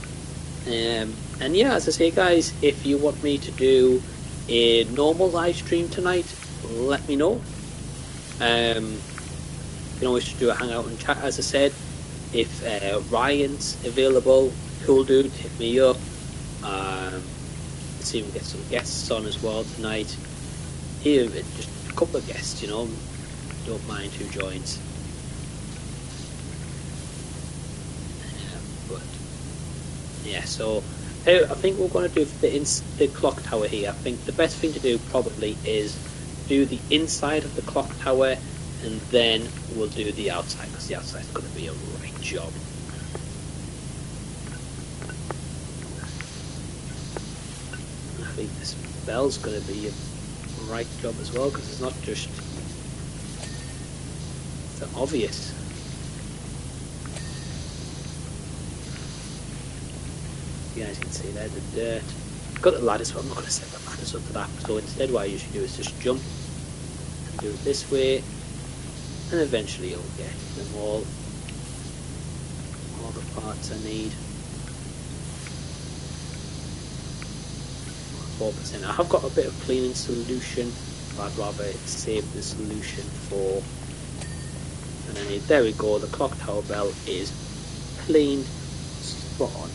And yeah, as I say, guys, if you want me to do a normal live stream tonight, let me know. You can always do a hangout and chat, as I said. If Ryan's available, cool dude, hit me up. See if we can get some guests on as well tonight. Here, just a couple of guests, you know. Don't mind who joins. But yeah, so I think we're going to do for the clock tower here. I think the best thing to do probably is do the inside of the clock tower, and then we'll do the outside, because the outside is going to be a right job. I think this bell's going to be a right job as well, because it's not just so obvious. You guys can see there the dirt. I've got the ladders, but I'm not going to set the ladders up for that. So instead, what I usually do is just jump and do it this way, and eventually you'll get them all the parts I need. 4%. I have got a bit of cleaning solution, but I'd rather save the solution for. And then there we go. The clock tower bell is cleaned, spot on.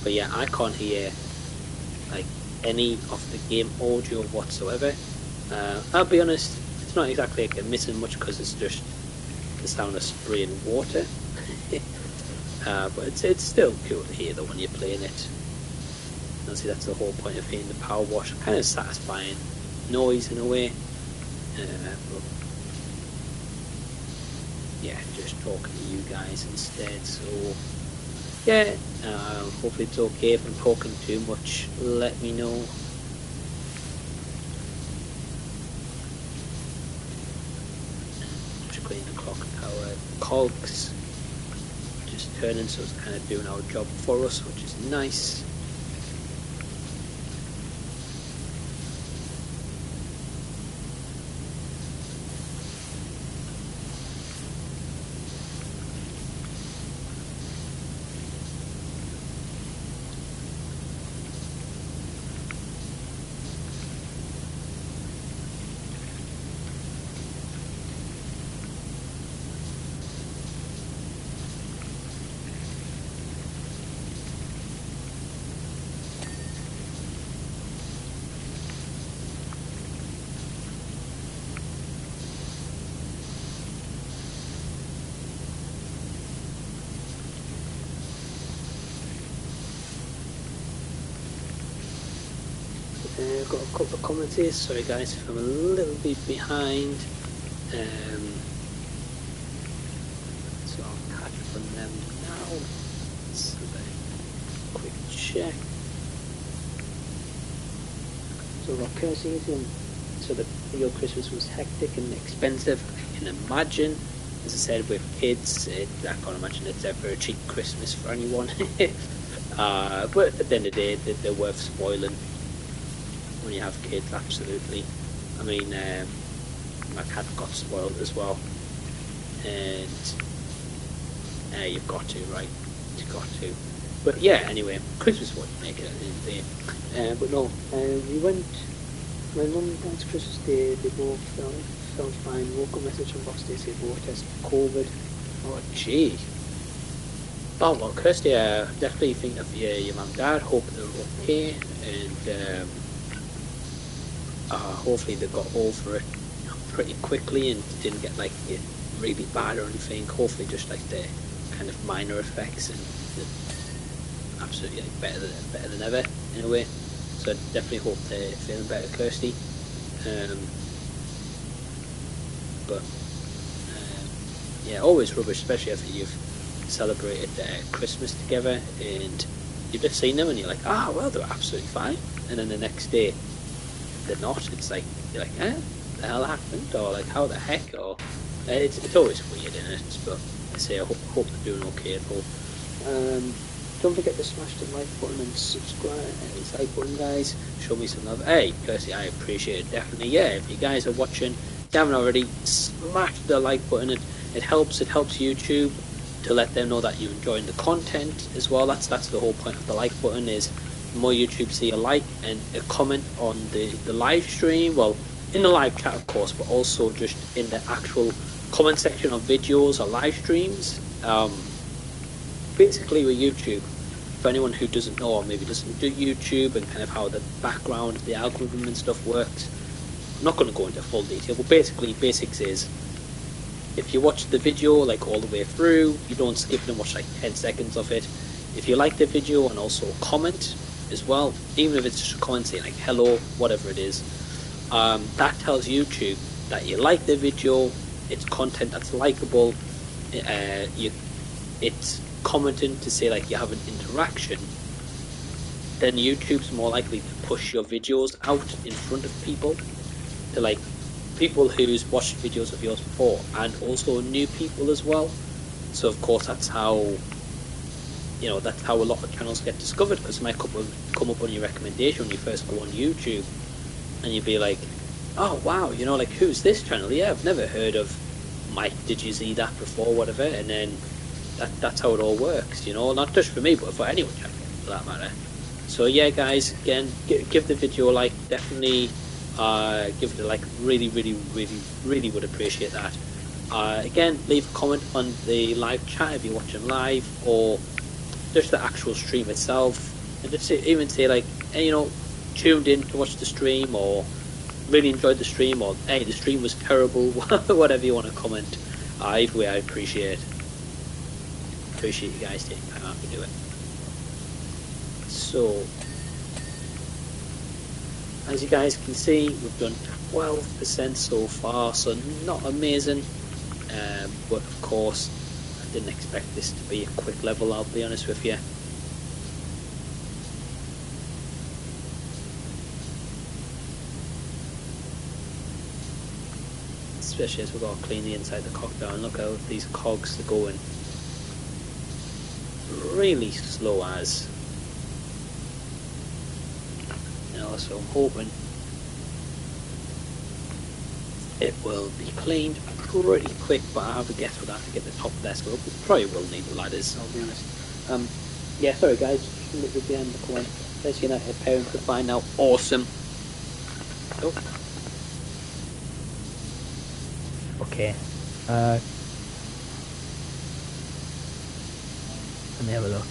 But yeah, I can't hear like any of the game audio whatsoever. I'll be honest, it's not exactly like I'm missing much, because it's just the sound of spraying water. But it's still cool to hear though when you're playing it. Obviously, that's the whole point of hearing the power wash. Kind of satisfying noise in a way. But yeah, just talking to you guys instead. So yeah, hopefully it's okay if I'm talking too much. Let me know. Just cleaning the clock tower cogs. Just turning, so it's kind of doing our job for us, which is nice. I've got a couple of comments here. Sorry guys if I'm a little bit behind. So I'll catch up on them now. Let's have a quick check. So what Kirsty is in. So your Christmas was hectic and expensive, I can imagine. As I said, with kids, I can't imagine it's ever a cheap Christmas for anyone. But at the end of the day, they're worth spoiling when you have kids, absolutely. I mean, my cat got spoiled as well, and you've got to, right? You've got to. But yeah, anyway, Christmas is what you make it at the end of the day. But no, we went. My mum and dad's Christmas Day. They both sounds fine. Local message from boss they say both test for COVID. Oh, gee. Oh, well, Kirsty, definitely think of your mum and dad. Hope they're okay, and hopefully they got over it pretty quickly and didn't get like it really bad or anything. Hopefully, just like the kind of minor effects and absolutely like better than ever in a way. So I definitely hope they're feeling better, Kirsty. But yeah, always rubbish, especially after you've celebrated Christmas together and you've just seen them and you're like, well, they're absolutely fine, and then the next day they're not. It's like you're like, the hell happened, or like how the heck, or it's always weird, isn't it? But I say I hope they're doing okay at home. Don't forget to smash the like button and subscribe. Hit the like button, guys. Show me some love. Hey, Kirsty, I appreciate it, definitely. Yeah, if you guys are watching, if you haven't already, smash the like button. It helps YouTube to let them know that you're enjoying the content as well. That's the whole point of the like button, is the more YouTube see a like and a comment on the live stream, well, in the live chat of course, but also just in the actual comment section of videos or live streams. Basically with YouTube, for anyone who doesn't know or maybe doesn't do YouTube and kind of how the background, the algorithm and stuff works, I'm not going to go into full detail, but basically basics is, if you watch the video like all the way through, you don't skip and watch like 10 seconds of it. If you like the video and also comment as well, even if it's just a comment saying like hello, whatever it is, that tells YouTube that you like the video, it's content that's likable, it's commenting to say like you have an interaction, then YouTube's more likely to push your videos out in front of people, to like people who's watched videos of yours before, and also new people as well. So of course that's how a lot of channels get discovered, because it might come up on your recommendation when you first go on YouTube, and you'd be like, oh wow, like, who's this channel? Yeah, I've never heard of Mike, did you see that before, whatever. And then that's how it all works, not just for me but for anyone for that matter. So yeah guys, again, give the video a like, definitely give it a like, really would appreciate that. Again, leave a comment on the live chat if you're watching live, or just the actual stream itself, and just even say like, hey, tuned in to watch the stream, or really enjoyed the stream, or hey, the stream was terrible, whatever you want to comment. Either way, I appreciate you guys taking time out to do it. So as you guys can see, we've done 12% so far, so not amazing, but of course I didn't expect this to be a quick level, I'll be honest with you. Especially as we've got to clean the inside of the cock down. Look how these cogs are going really slow as, so I'm hoping it will be cleaned pretty quick, but I have a guess we'll have to get the top desk up. We probably will need the ladders, I'll be honest. Yeah, sorry guys, just a little bit behind the corner. Let's see that parent could find out. Awesome. Oh. Okay. Let me have a look.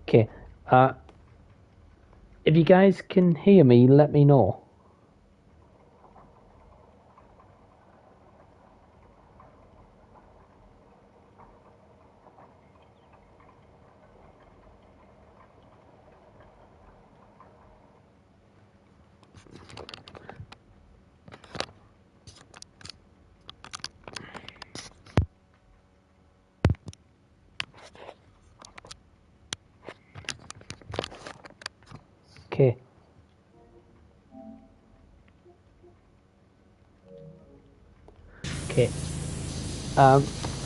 Okay. If you guys can hear me, let me know. Okay. Okay.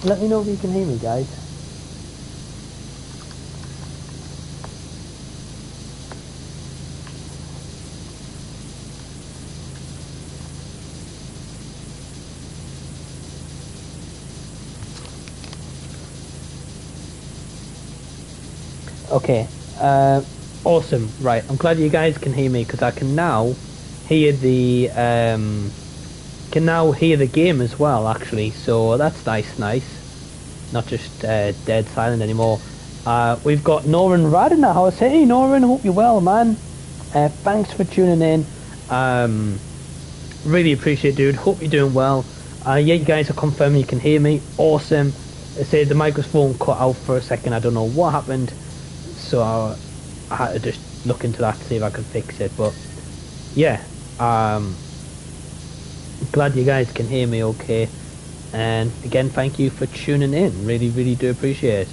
Let me know if you can hear me, guys. Okay. Awesome. Right. I'm glad you guys can hear me because I can now hear the game as well. Actually, so that's nice. Not just dead silent anymore. We've got Noran Rad in the house. Hey Noran, hope you're well, man. Thanks for tuning in. Really appreciate it, dude. Hope you're doing well. Yeah, you guys are confirming you can hear me. Awesome. They say the microphone cut out for a second. I don't know what happened. So I had to just look into that to see if I could fix it. But yeah, glad you guys can hear me okay. And again, thank you for tuning in. Really do appreciate it.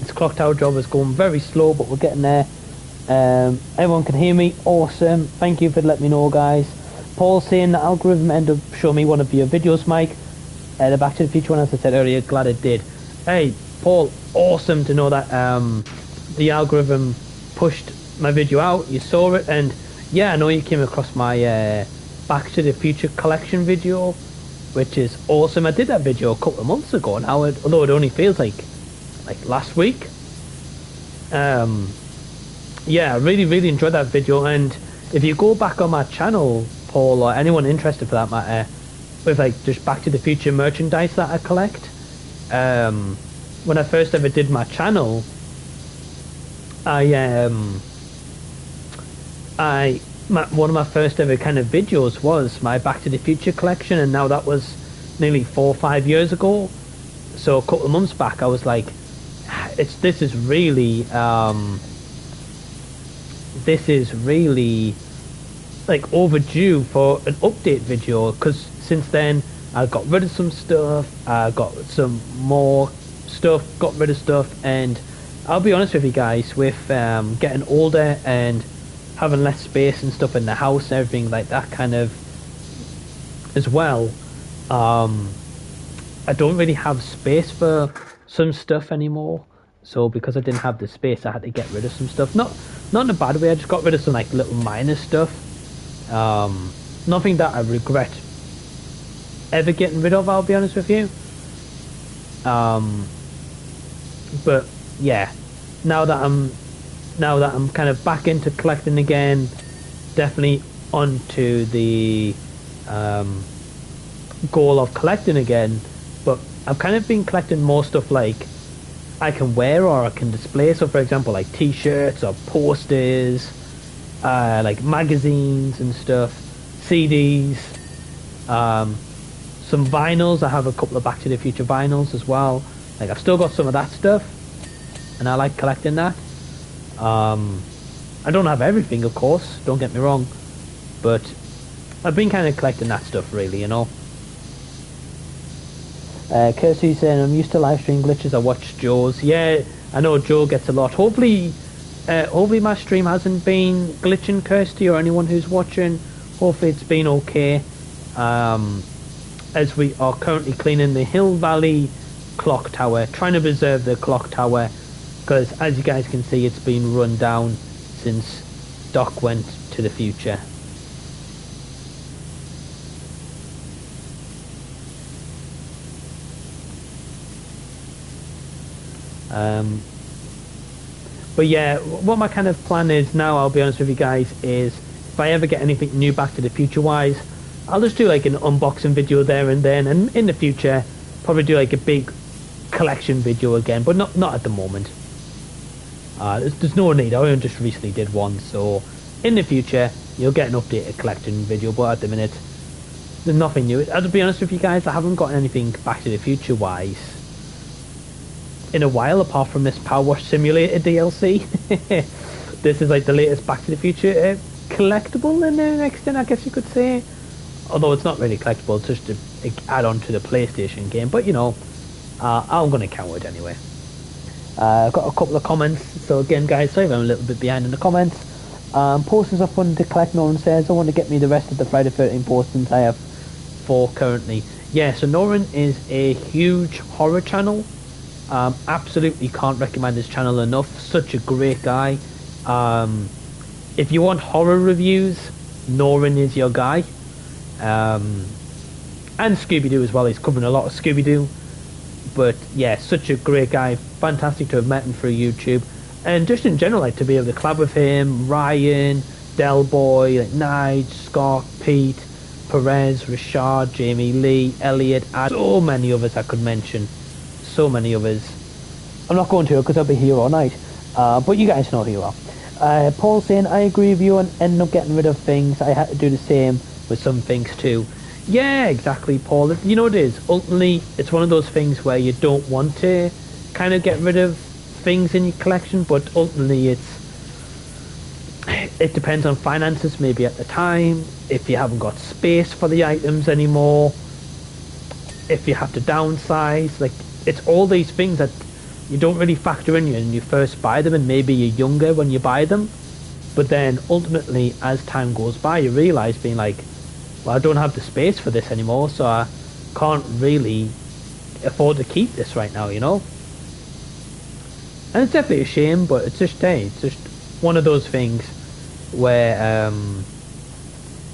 This clock tower job is going very slow, but we're getting there. Everyone can hear me. Awesome. Thank you for letting me know, guys. Paul saying the algorithm ended up showing me one of your videos, Mike. The Back to the Future one, as I said earlier, glad it did. Hey, Paul, awesome to know that the algorithm pushed my video out. You saw it, and yeah, I know you came across my Back to the Future collection video, which is awesome. I did that video a couple of months ago now, although it only feels like last week. Yeah, I really enjoyed that video, and if you go back on my channel, Paul, or anyone interested for that matter, with like just Back to the Future merchandise that I collect, when I first ever did my channel, one of my first ever kind of videos was my Back to the Future collection, and now that was nearly 4 or 5 years ago. So a couple of months back, I was like, this is really like overdue for an update video, because since then I got rid of some stuff, I got some more stuff, got rid of stuff, and I'll be honest with you guys, with getting older and having less space and stuff in the house and everything like that kind of as well, I don't really have space for some stuff anymore. So because I didn't have the space, I had to get rid of some stuff. Not in a bad way, I just got rid of some like little minor stuff. Nothing that I regret ever getting rid of, I'll be honest with you. But yeah, now that I'm kind of back into collecting again, definitely onto the goal of collecting again. But I've kind of been collecting more stuff like I can wear or I can display. So for example, like t-shirts or posters, like magazines and stuff, CDs, some vinyls. I have a couple of Back to the Future vinyls as well. Like I've still got some of that stuff, and I like collecting that. I don't have everything, of course, don't get me wrong, but I've been kind of collecting that stuff, really, you know. Kirsty saying, I'm used to live stream glitches, I watch Joe's. Yeah, I know Joe gets a lot. Hopefully my stream hasn't been glitching, Kirsty, or anyone who's watching. Hopefully it's been okay. As we are currently cleaning the Hill Valley clock tower, trying to preserve the clock tower, because as you guys can see, it's been run down since Doc went to the future. But yeah, what my kind of plan is now, I'll be honest with you guys, is if I ever get anything new Back to the Future wise, I'll just do like an unboxing video there and then, and in the future probably do like a big collection video again, but not at the moment. There's no need. I only just recently did one, so in the future you'll get an updated collection video, but at the minute there's nothing new. To be honest with you guys, I haven't got anything Back to the Future wise in a while, apart from this Powerwash Simulator DLC. This is like the latest Back to the Future collectible in the extent, I guess you could say. Although it's not really collectible, it's just an add-on to the PlayStation game. But you know, I'm going to count it anyway. I've got a couple of comments. So again, guys, sorry if I'm a little bit behind in the comments. Posters are fun to collect. Nolan says, I want to get me the rest of the Friday 13 posters. I have 4 currently. Yeah, so Nolan is a huge horror channel. Absolutely can't recommend this channel enough. Such a great guy. If you want horror reviews, Nolan is your guy. And Scooby-Doo as well. He's covering a lot of Scooby-Doo. But yeah, such a great guy. Fantastic to have met him through YouTube. And just in general, like to be able to collab with him, Ryan, Del Boy, like Nige, Scott, Pete, Perez, Richard, Jamie Lee, Elliot, and so many others I could mention. So many others. I'm not going to because I'll be here all night. But you guys know who you are. Paul saying, I agree with you and ending up getting rid of things. I had to do the same with some things too. Yeah, exactly, Paul. You know what it is? Ultimately, it's one of those things where you don't want to kind of get rid of things in your collection, but ultimately it depends on finances maybe at the time, if you haven't got space for the items anymore, if you have to downsize. Like, it's all these things that you don't really factor in when you first buy them, and maybe you're younger when you buy them, but then ultimately as time goes by you realise being like, well, I don't have the space for this anymore, so I can't really afford to keep this right now, you know. And it's definitely a shame, but it's just one of those things where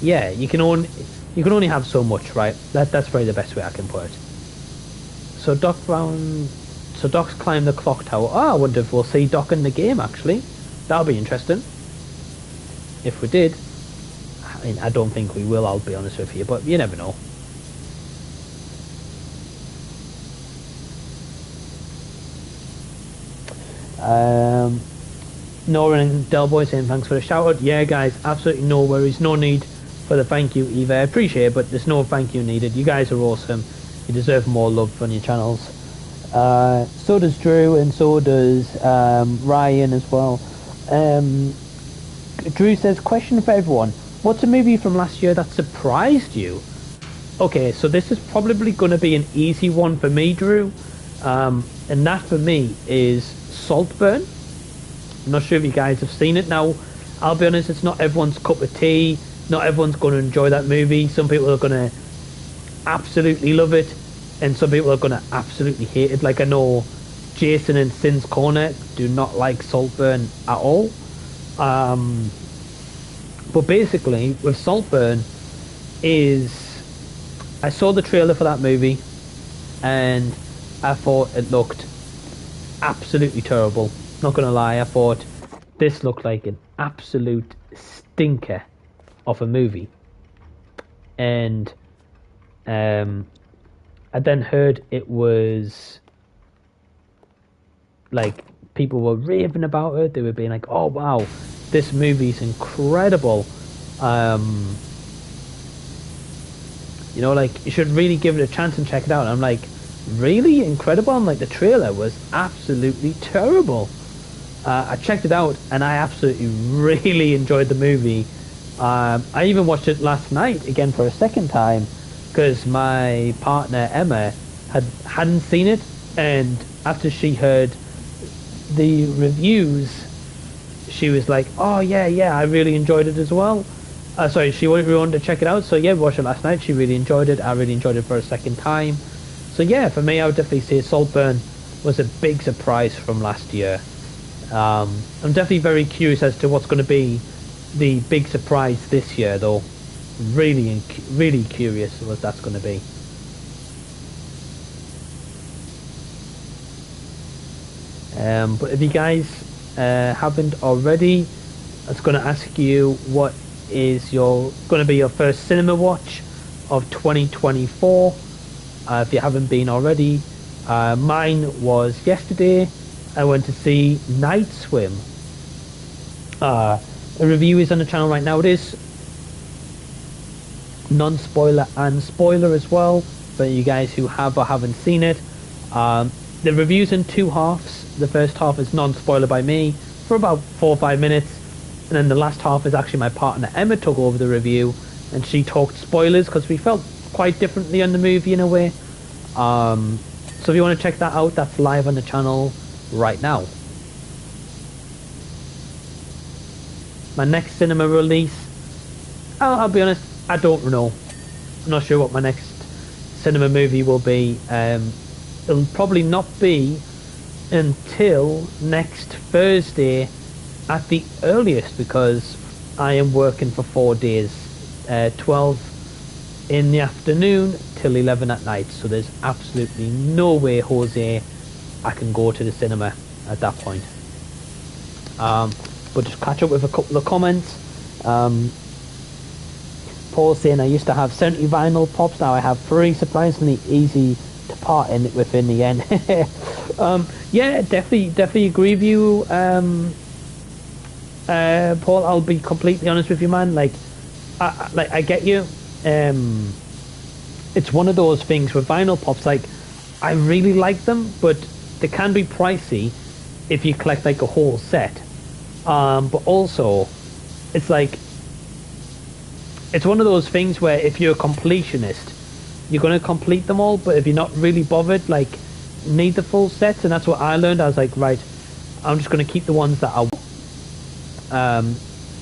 yeah, you can only have so much, right? That's probably the best way I can put it. So Doc's climbed the clock tower. Oh, I wonder if we'll see Doc in the game actually. That'll be interesting. If we did. I mean, I don't think we will, I'll be honest with you, but you never know. Nora and Del Boy saying thanks for the shout out. Yeah guys, absolutely no worries, no need for the thank you either. I appreciate it, but there's no thank you needed. You guys are awesome. You deserve more love on your channels. So does Drew, and so does Ryan as well. Drew says, question for everyone. What's a movie from last year that surprised you? Okay, so this is probably going to be an easy one for me, Drew. And that for me is Saltburn. I'm not sure if you guys have seen it. Now, I'll be honest, it's not everyone's cup of tea. Not everyone's going to enjoy that movie. Some people are going to absolutely love it, and some people are going to absolutely hate it. Like, I know Jason and Sin's Corner do not like Saltburn at all. But basically, with Saltburn I saw the trailer for that movie, and I thought it looked absolutely terrible. Not gonna lie, I thought this looked like an absolute stinker of a movie. And I then heard it was like people were raving about it. They were being like, "Oh wow, this movie's incredible." You know, like, you should really give it a chance and check it out. And I'm like, really? Incredible? I'm like, the trailer was absolutely terrible. I checked it out and I absolutely really enjoyed the movie. I even watched it last night again for a second time because my partner Emma hadn't seen it, and after she heard the reviews, she was like, oh yeah, I really enjoyed it as well. Sorry, she really wanted to check it out, so yeah, we watched it last night. She really enjoyed it. I really enjoyed it for a second time. So yeah, for me, I would definitely say Saltburn was a big surprise from last year. I'm definitely very curious as to what's going to be the big surprise this year, though. Really curious what that's going to be. But if you guys haven't already, I was going to ask you what is going to be your first cinema watch of 2024. If you haven't been already, mine was yesterday. I went to see Night Swim. A review is on the channel right now. It is non-spoiler and spoiler as well for you guys who have or haven't seen it. The review's in two halves. The first half is non-spoiler by me for about 4 or 5 minutes, and then the last half is actually my partner Emma took over the review, and she talked spoilers because we felt quite differently on the movie in a way. So if you want to check that out, that's live on the channel right now. My next cinema release, I'll be honest, I don't know. I'm not sure what my next cinema movie will be. It'll probably not be until next Thursday at the earliest, because I am working for 4 days, 12 in the afternoon till 11 at night, so there's absolutely no way, Jose, I can go to the cinema at that point. But just catch up with a couple of comments. Paul saying, I used to have 70 vinyl pops, now I have 3, surprisingly easy to part in it within the end. Yeah, definitely agree with you, Paul. I'll be completely honest with you, man. I get you. It's one of those things with vinyl pops, like, I really like them, but they can be pricey if you collect like a whole set. But also, it's like, it's one of those things where if you're a completionist, you're going to complete them all, but if you're not really bothered, like, need the full sets, and that's what I learned. I was like, right, I'm just going to keep the ones that I want.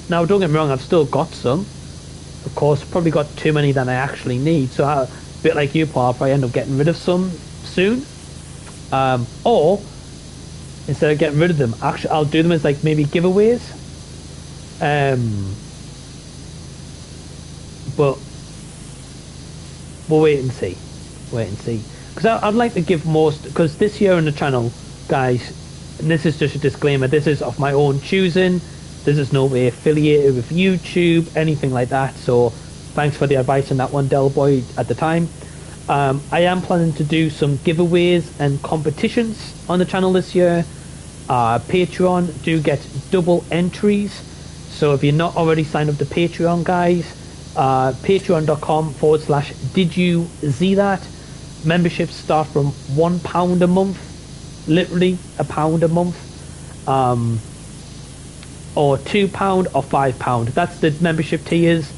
Now, don't get me wrong, I've still got some. Of course, probably got too many than I actually need, so a bit like you, Paul, I'll probably end up getting rid of some soon. Or, instead of getting rid of them, actually, I'll do them as, like, maybe giveaways. But we'll wait and see. Because I'd like to give most, because this year on the channel, guys, and this is just a disclaimer, this is of my own choosing. This is no way affiliated with YouTube, anything like that. So thanks for the advice on that one, Del Boy, at the time. I am planning to do some giveaways and competitions on the channel this year. Patreon do get double entries. So if you're not already signed up to Patreon, guys, patreon.com/did you see that? Memberships start from £1 a month, literally £1 a month, or £2 or £5. That's the membership tiers.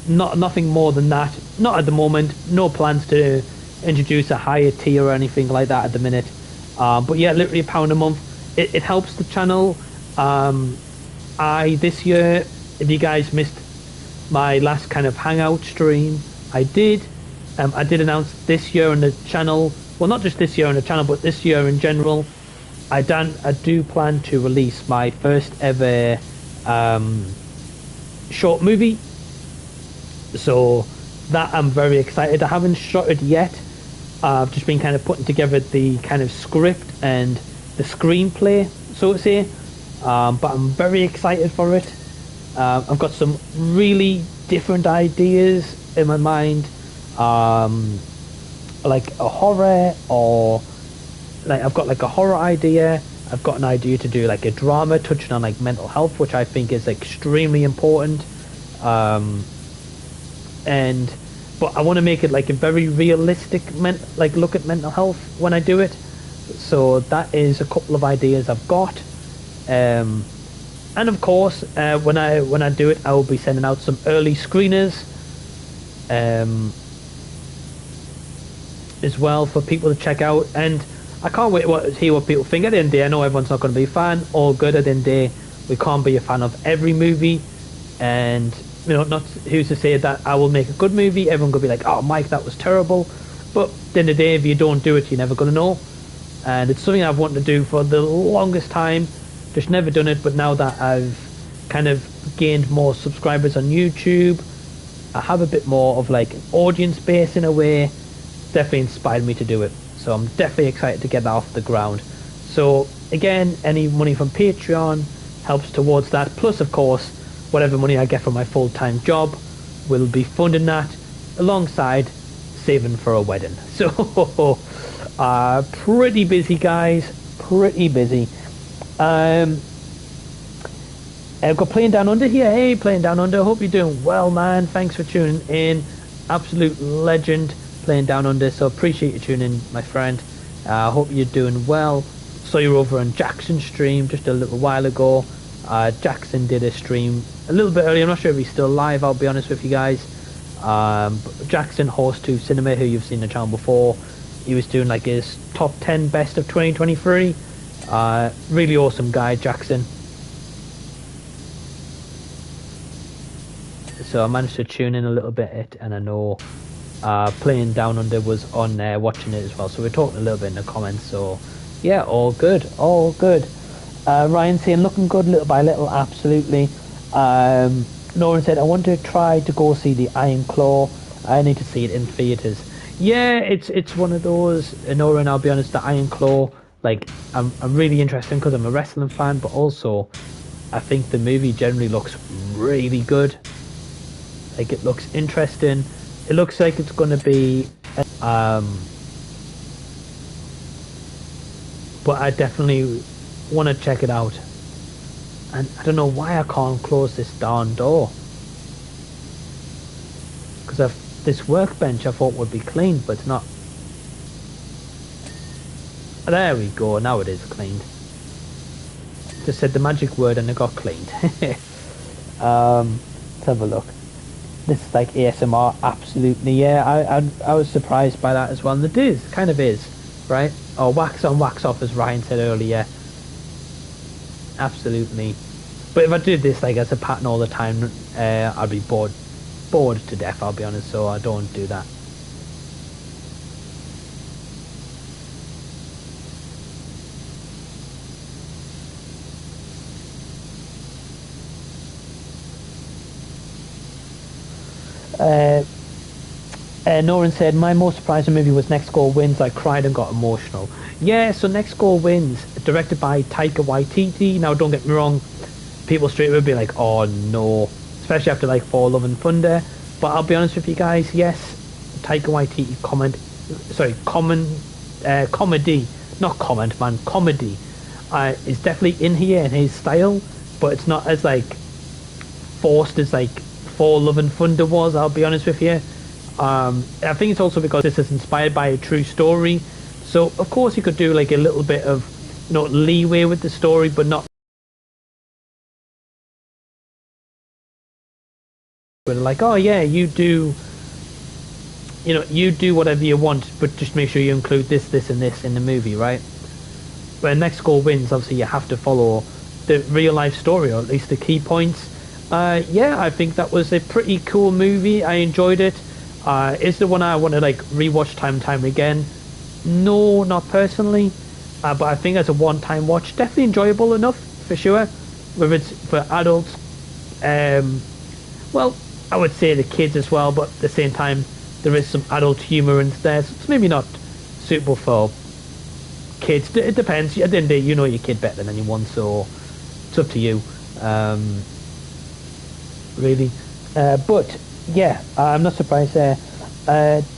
Nothing more than that. Not at the moment. No plans to introduce a higher tier or anything like that at the minute. But yeah, literally £1 a month. It helps the channel. This year, if you guys missed my last kind of hangout stream, I did announce this year on the channel, well, not just this year on the channel, but this year in general, I do plan to release my first ever short movie. So that I'm very excited. I haven't shot it yet. I've just been kind of putting together the kind of script and the screenplay, so to say. But I'm very excited for it. I've got some really different ideas in my mind, like a horror, or like I've got like a horror idea. I've got an idea to do like a drama touching on like mental health, which I think is extremely important. But I want to make it like a very realistic look at mental health when I do it. So that is a couple of ideas I've got. And of course, when I do it, I will be sending out some early screeners as well for people to check out. And I can't wait to hear what people think. At the end of the day, I know everyone's not going to be a fan. All good. At the end of the day, we can't be a fan of every movie. And you know, not who's to say that I will make a good movie. Everyone could be like, "Oh, Mike, that was terrible." But at the end of the day, if you don't do it, you're never going to know. And it's something I've wanted to do for the longest time. Just never done it, but now that I've kind of gained more subscribers on YouTube, I have a bit more of like an audience base in a way. Definitely inspired me to do it, so I'm definitely excited to get that off the ground. So again, any money from Patreon helps towards that, plus of course whatever money I get from my full-time job will be funding that alongside saving for a wedding. So pretty busy, guys, pretty busy. I've got Playing Down Under here. Hey, Playing Down Under. Hope you're doing well, man. Thanks for tuning in. Absolute legend, Playing Down Under. So appreciate you tuning in, my friend. Hope you're doing well. Saw you over on Jackson's stream just a little while ago. Jackson did a stream a little bit earlier. I'm not sure if he's still live, I'll be honest with you guys. Jackson Horse 2 Cinema, who you've seen the channel before, he was doing like his top 10 best of 2023. Really awesome guy, Jackson. So I managed to tune in a little bit, and I know Playing Down Under was on there watching it as well. So we're talking a little bit in the comments. So yeah, all good, all good. Ryan saying looking good little by little, absolutely. Lauren said I want to try to go see the Iron Claw. I need to see it in theaters. Yeah, it's one of those. Lauren, I'll be honest, the Iron Claw, like I'm really interested because I'm a wrestling fan, but also I think the movie generally looks really good. Like it looks interesting. It looks like it's going to be but I definitely want to check it out. And I don't know why I can't close this darn door, because this workbench I thought would be cleaned, but it's not. There we go, now it is cleaned. Just said the magic word and it got cleaned. Let's have a look. This is like ASMR, absolutely. Yeah, I was surprised by that as well, and it is, kind of is, right? Or wax on, wax off, as Ryan said earlier. Absolutely. But if I did this like as a pattern all the time, I'd be bored to death, I'll be honest, so I don't do that. Noran said, my most surprising movie was Next Goal Wins. I cried and got emotional. Yeah, so Next Goal Wins, directed by Taika Waititi. Now, don't get me wrong, people straight away be like, oh no, especially after like Thor Love and Thunder. But I'll be honest with you guys, yes, Taika Waititi comedy is definitely in here in his style, but it's not as like forced as like Thor Love and Thunder was, I'll be honest with you. I think it's also because this is inspired by a true story, so of course you could do like a little bit of, you know, leeway with the story, but not like, oh yeah, you do whatever you want, but just make sure you include this and this in the movie, right? When Next Goal Wins, obviously you have to follow the real life story, or at least the key points. Yeah, I think that was a pretty cool movie. I enjoyed it. Is the one I want to like rewatch time and time again? No, not personally, but I think as a one-time watch, definitely enjoyable enough for sure. Whether it's for adults, well, I would say the kids as well, but at the same time there is some adult humor in there, so it's maybe not suitable for kids. It depends. At the end of the day, you know your kid better than anyone, so it's up to you, really. But yeah, I'm not surprised there.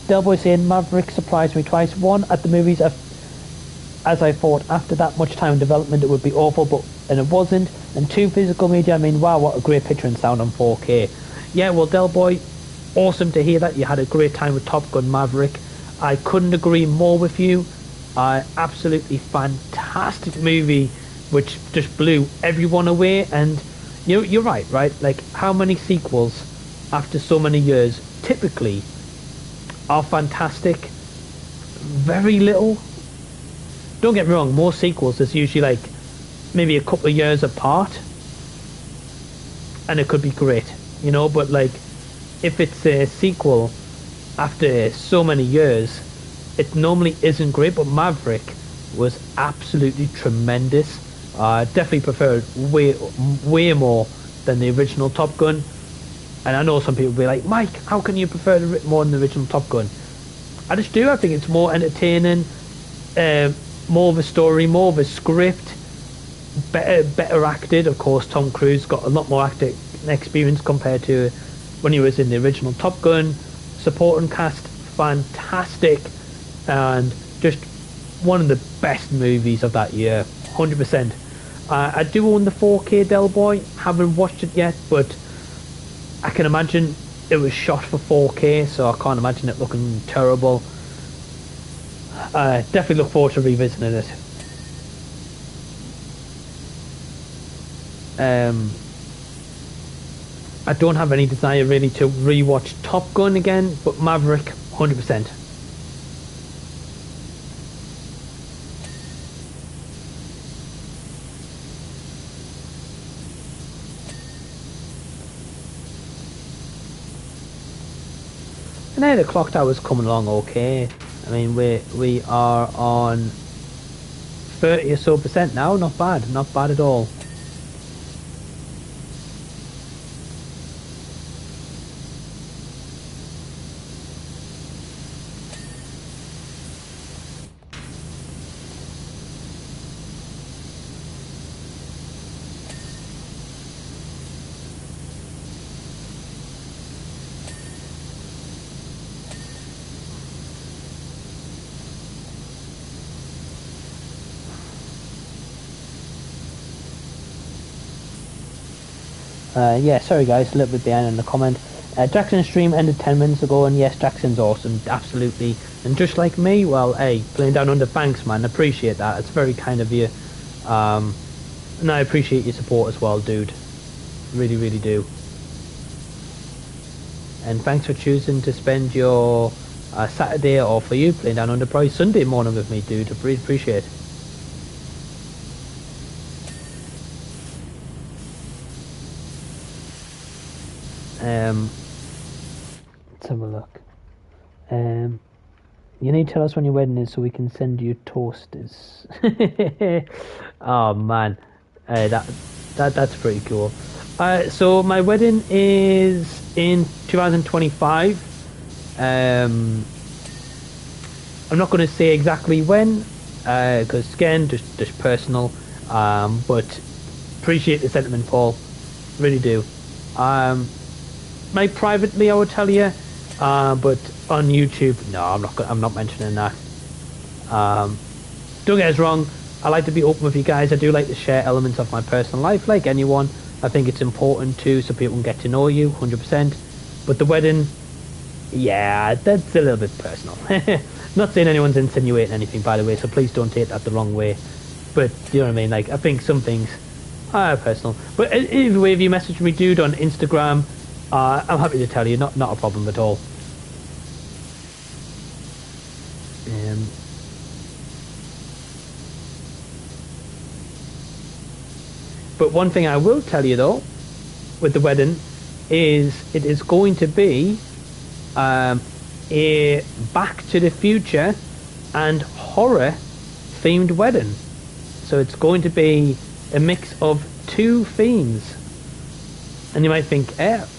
Delboy saying Maverick surprised me twice. One, at the movies, as I thought after that much time in development it would be awful, and it wasn't. And two, physical media, I mean, wow, what a great picture and sound on 4K. Yeah, well, Delboy, awesome to hear that you had a great time with Top Gun Maverick. I couldn't agree more with you. Absolutely fantastic movie, which just blew everyone away. And you're right? Like, how many sequels after so many years typically are fantastic? Very little. Don't get me wrong, most sequels is usually like maybe a couple of years apart, and it could be great, you know, but like if it's a sequel after so many years, it normally isn't great. But Maverick was absolutely tremendous. Definitely preferred way more than the original Top Gun. And I know some people will be like, Mike, how can you prefer it more than the original Top Gun? I just do. I think it's more entertaining, more of a story, more of a script, better acted. Of course, Tom Cruise got a lot more acting experience compared to when he was in the original Top Gun. Supporting cast, fantastic, and just one of the best movies of that year, 100%. I do own the 4K Del Boy, haven't watched it yet, but I can imagine it was shot for 4K, so I can't imagine it looking terrible. Definitely look forward to revisiting it. I don't have any desire really to rewatch Top Gun again, but Maverick, 100%. And now the clock tower's coming along okay. I mean, we are on 30 or so percent now. Not bad at all. Yeah, sorry guys, a little bit behind in the comment. Jackson's stream ended 10 minutes ago, and yes, Jackson's awesome, absolutely. And just like me, well, hey, playing down under, thanks man, appreciate that, it's very kind of you. And I appreciate your support as well, dude. Really, really do. And thanks for choosing to spend your Saturday, or for you, playing down under, probably Sunday morning with me, dude. I really appreciate it. Let's have a look. You need to tell us when your wedding is so we can send you toasters. Oh man, that's pretty cool. So my wedding is in 2025. I'm not going to say exactly when, because again, just personal. But appreciate the sentiment, Paul. Really do. Maybe privately I would tell you, but on YouTube, no, I'm not mentioning that. Don't get us wrong, I like to be open with you guys. I do like to share elements of my personal life, like anyone. I think it's important too, so people can get to know you, 100%. But the wedding, yeah, that's a little bit personal. Not saying anyone's insinuating anything, by the way, so please don't take that the wrong way. But you know what I mean? Like, I think some things are personal. But either way, if you message me, dude, on Instagram, I'm happy to tell you, not a problem at all. But one thing I will tell you though, with the wedding, is it is going to be a Back to the Future and horror themed wedding. So it's going to be a mix of two themes. And you might think,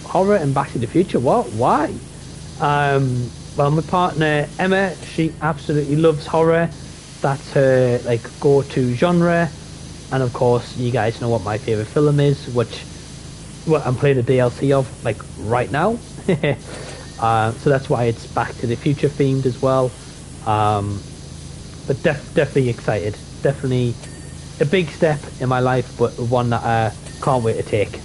horror and Back to the Future, what? Why? Well, my partner Emma, she absolutely loves horror. That's her like go-to genre. And of course, you guys know what my favourite film is, which I'm playing the DLC of like right now. So that's why it's Back to the Future themed as well. But definitely excited. Definitely a big step in my life, but one that I can't wait to take.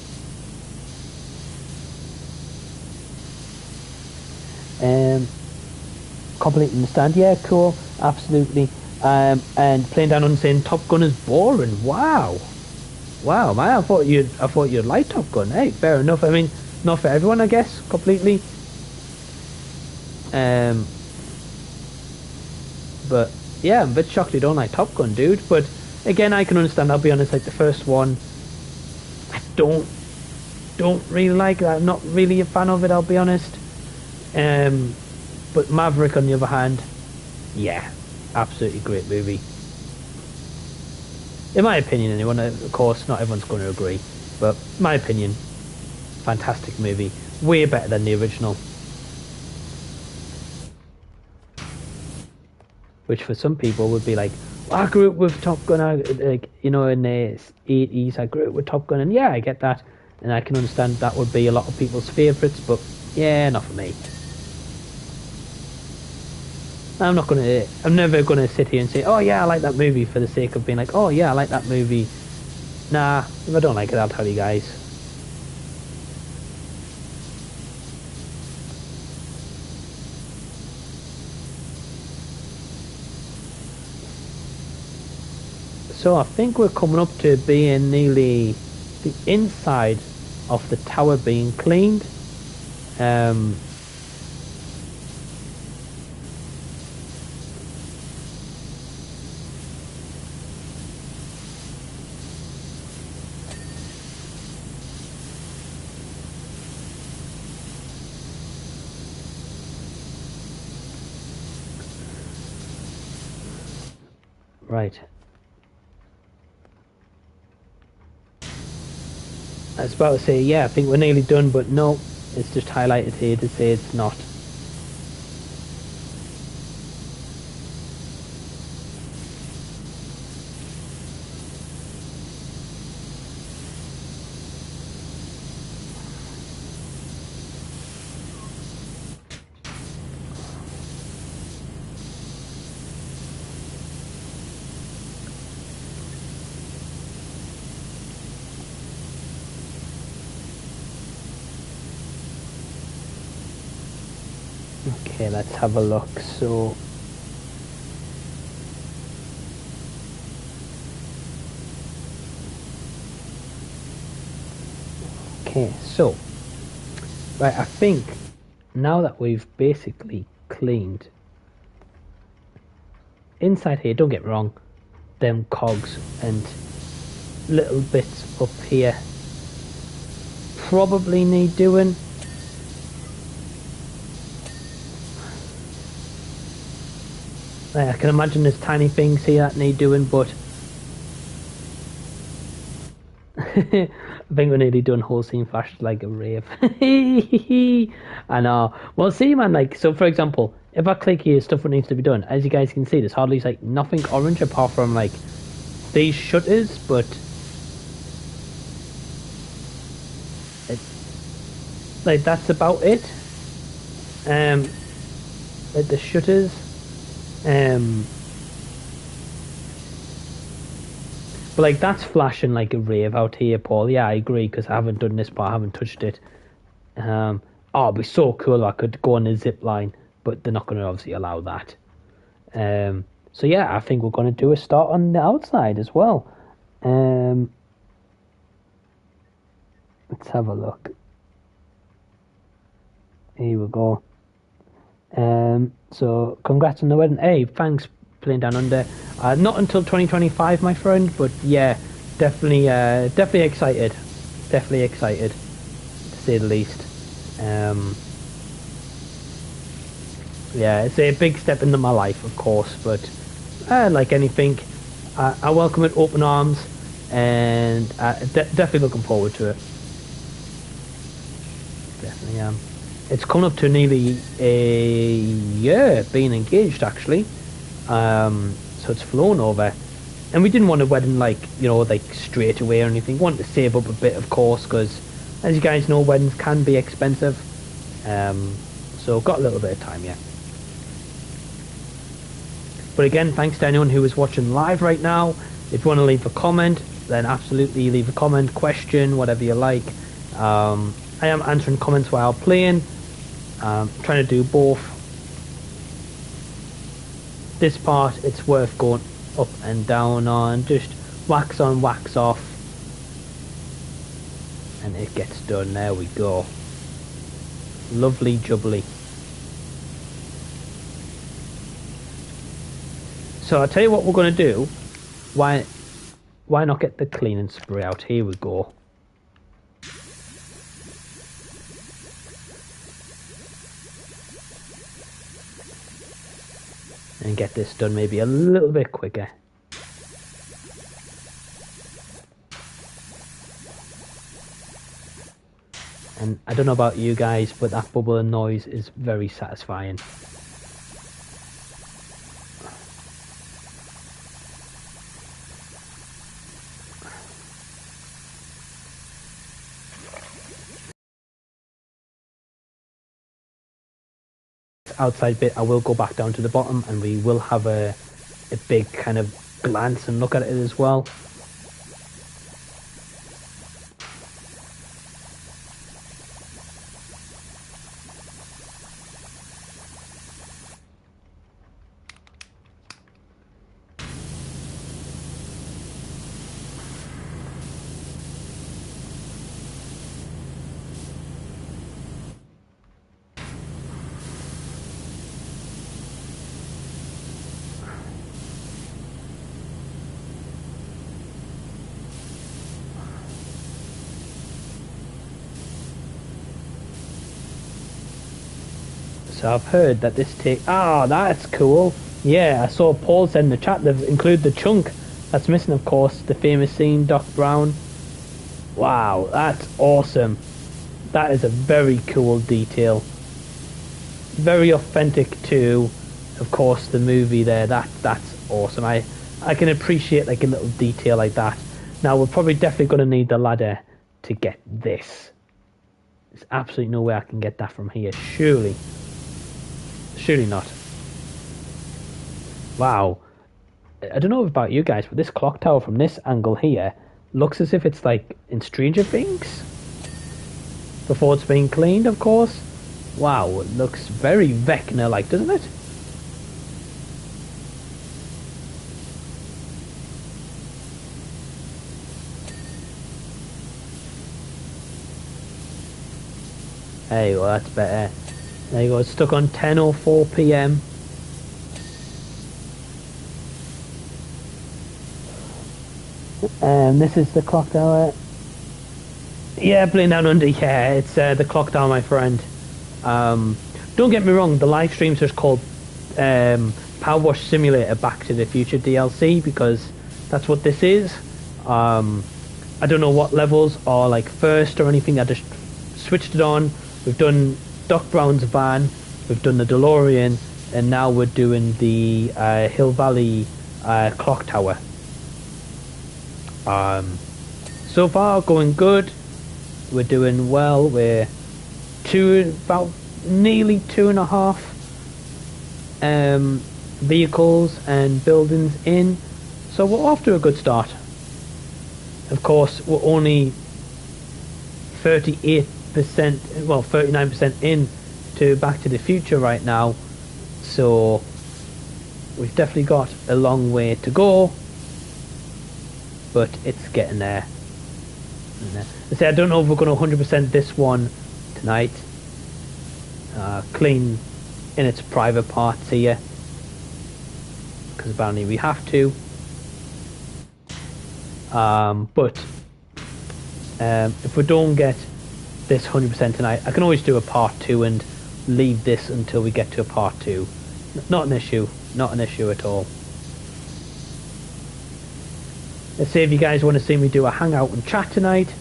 Completely understand. Yeah, cool. Absolutely. And playing down on saying Top Gun is boring. Wow, man. I thought you'd like Top Gun. Hey, fair enough. I mean, not for everyone, I guess. Completely. But yeah, I'm a bit shocked you don't like Top Gun, dude. But again, I can understand. I'll be honest. Like the first one, I don't really like that. I'm not really a fan of it. I'll be honest. But Maverick, on the other hand, yeah, absolutely great movie. In my opinion, anyone, of course, not everyone's going to agree, but my opinion, fantastic movie, way better than the original. Which for some people would be like, well, I grew up with Top Gun, like, you know, in the 80s, I grew up with Top Gun, and yeah, I get that, and I can understand that would be a lot of people's favourites, but yeah, not for me. I'm never gonna sit here and say, oh yeah, I like that movie for the sake of being like, oh yeah, I like that movie. Nah, if I don't like it, I'll tell you guys. So I think we're coming up to being nearly the inside of the tower being cleaned. Right. I was about to say, yeah, I think we're nearly done, but no, it's just highlighted here to say it's not. Okay, let's have a look. So okay, so right, I think now that we've basically cleaned inside here, don't get me wrong, them cogs and little bits up here probably need doing. I can imagine there's tiny things here that need doing, but I think we're nearly done. Whole scene flashed like a rave. I know. Well, see, man, like, so for example, if I click here, stuff that needs to be done, as you guys can see, there's hardly like nothing orange apart from like these shutters, but like that's about it. Like the shutters, but like that's flashing like a rave out here, Paul. Yeah, I agree because I haven't done this part, I haven't touched it. Oh, it'd be so cool if I could go on a zip line, but they're not going to obviously allow that. So yeah, I think we're going to do a start on the outside as well. Let's have a look. Here we go. So congrats on the wedding. Hey, thanks, Playing Down Under. Not until 2025, my friend, but yeah, definitely excited. Definitely excited, to say the least. Yeah, it's a big step into my life, of course, but like anything, I welcome it open arms, and definitely looking forward to it. Definitely am. It's coming up to nearly a year being engaged, actually. So it's flown over, and we didn't want a wedding like straight away or anything. We wanted to save up a bit, of course, because as you guys know, weddings can be expensive. So got a little bit of time yet. But again, thanks to anyone who is watching live right now. If you want to leave a comment, then absolutely leave a comment, question, whatever you like. I am answering comments while playing. Trying to do both. This part, it's worth going up and down on, just wax on, wax off, and it gets done. There we go. Lovely jubbly. So I'll tell you what we're going to do. Why not get the cleaning spray out? Here we go. And get this done maybe a little bit quicker. And I don't know about you guys, but that bubbling noise is very satisfying. outside bit, I will go back down to the bottom and we will have a big kind of glance and look at it as well. So I've heard that this that's cool. Yeah, I saw Paul said in the chat they've included the chunk that's missing, of course, the famous scene, Doc Brown. Wow, that's awesome. That is a very cool detail. Very authentic to, of course, the movie there. That's awesome. I can appreciate like a little detail like that. Now we're probably definitely going to need the ladder to get this. There's absolutely no way I can get that from here. Surely not. Wow. I don't know about you guys, but this clock tower from this angle here looks as if it's like in Stranger Things. Before it's been cleaned, of course. Wow, it looks very Vecna-like, doesn't it? Hey, well, that's better. There you go, it's stuck on 10:04 PM. And this is the clock tower. Yeah, Blade Down Under, yeah, it's the clock tower, my friend. Don't get me wrong, the live streams are called Powerwash Simulator Back to the Future DLC, because that's what this is. I don't know what levels are like first or anything. I just switched it on. We've done Doc Brown's van, we've done the DeLorean, and now we're doing the Hill Valley clock tower. So far going good. We're doing well. We're about nearly 2.5 vehicles and buildings in, so we're off to a good start. Of course, we're only 38%, well 39% in to Back to the Future right now, so we've definitely got a long way to go, but it's getting there. I say I don't know if we're going to 100% this one tonight. Clean in its private parts here, because apparently we have to. But if we don't get this 100% tonight, I can always do a part 2 and leave this until we get to a part 2. Not an issue. Not an issue at all. Let's say if you guys want to see me do a hangout and chat tonight,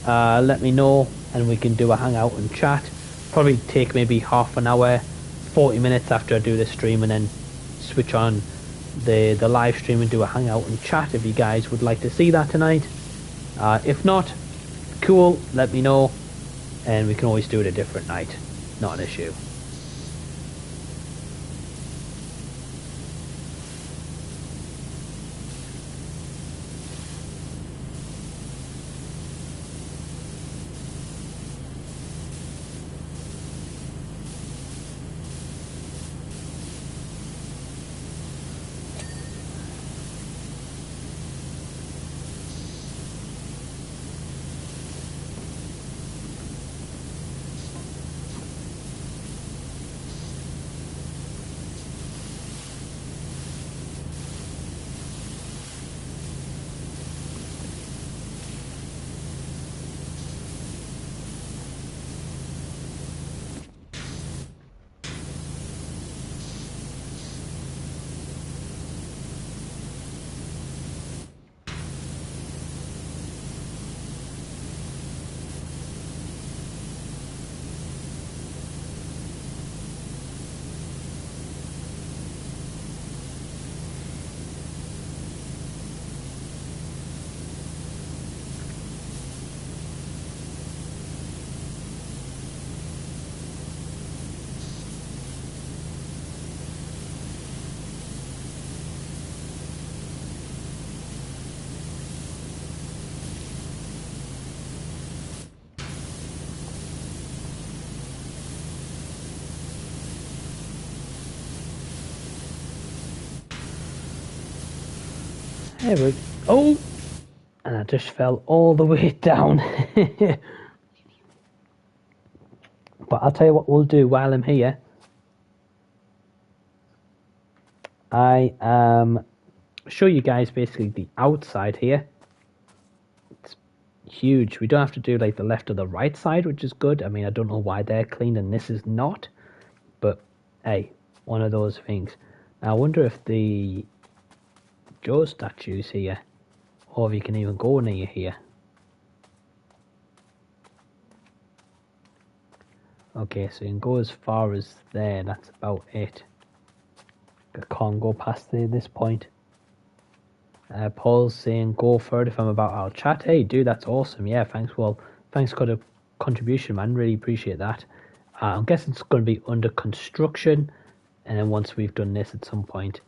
let me know and we can do a hangout and chat. Probably take maybe half an hour, 40 minutes after I do the stream, and then switch on the live stream and do a hangout and chat if you guys would like to see that tonight. If not, cool, let me know and we can always do it a different night. Not an issue. There we go. Oh! And I just fell all the way down. But I'll tell you what we'll do while I'm here. I show you guys basically the outside here. It's huge. We don't have to do like the left or the right side, which is good. I mean, I don't know why they're clean and this is not. But hey, one of those things. Now, I wonder if the Joe statue's here, or if you can even go near here. Okay, so you can go as far as there. That's about it. I can't go past this point. Paul's saying go for it if I'm about our chat. Hey, dude, that's awesome. Yeah, thanks. Well, thanks for the contribution, man. Really appreciate that. I'm guessing it's going to be under construction, and then once we've done this at some point,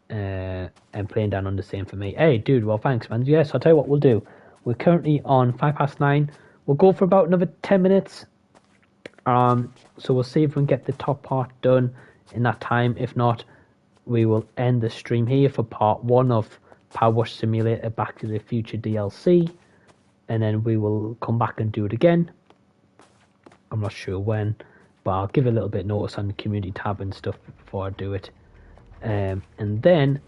and playing down on the same for me. Hey, dude, well, thanks, man. Yes, I'll tell you what we'll do. We're currently on 9:05. We'll go for about another 10 minutes. So we'll see if we can get the top part done in that time. If not, we will end the stream here for part 1 of Powerwash Simulator Back to the Future DLC, and then we will come back and do it again. I'm not sure when, but I'll give a little bit notice on the community tab and stuff before I do it. And then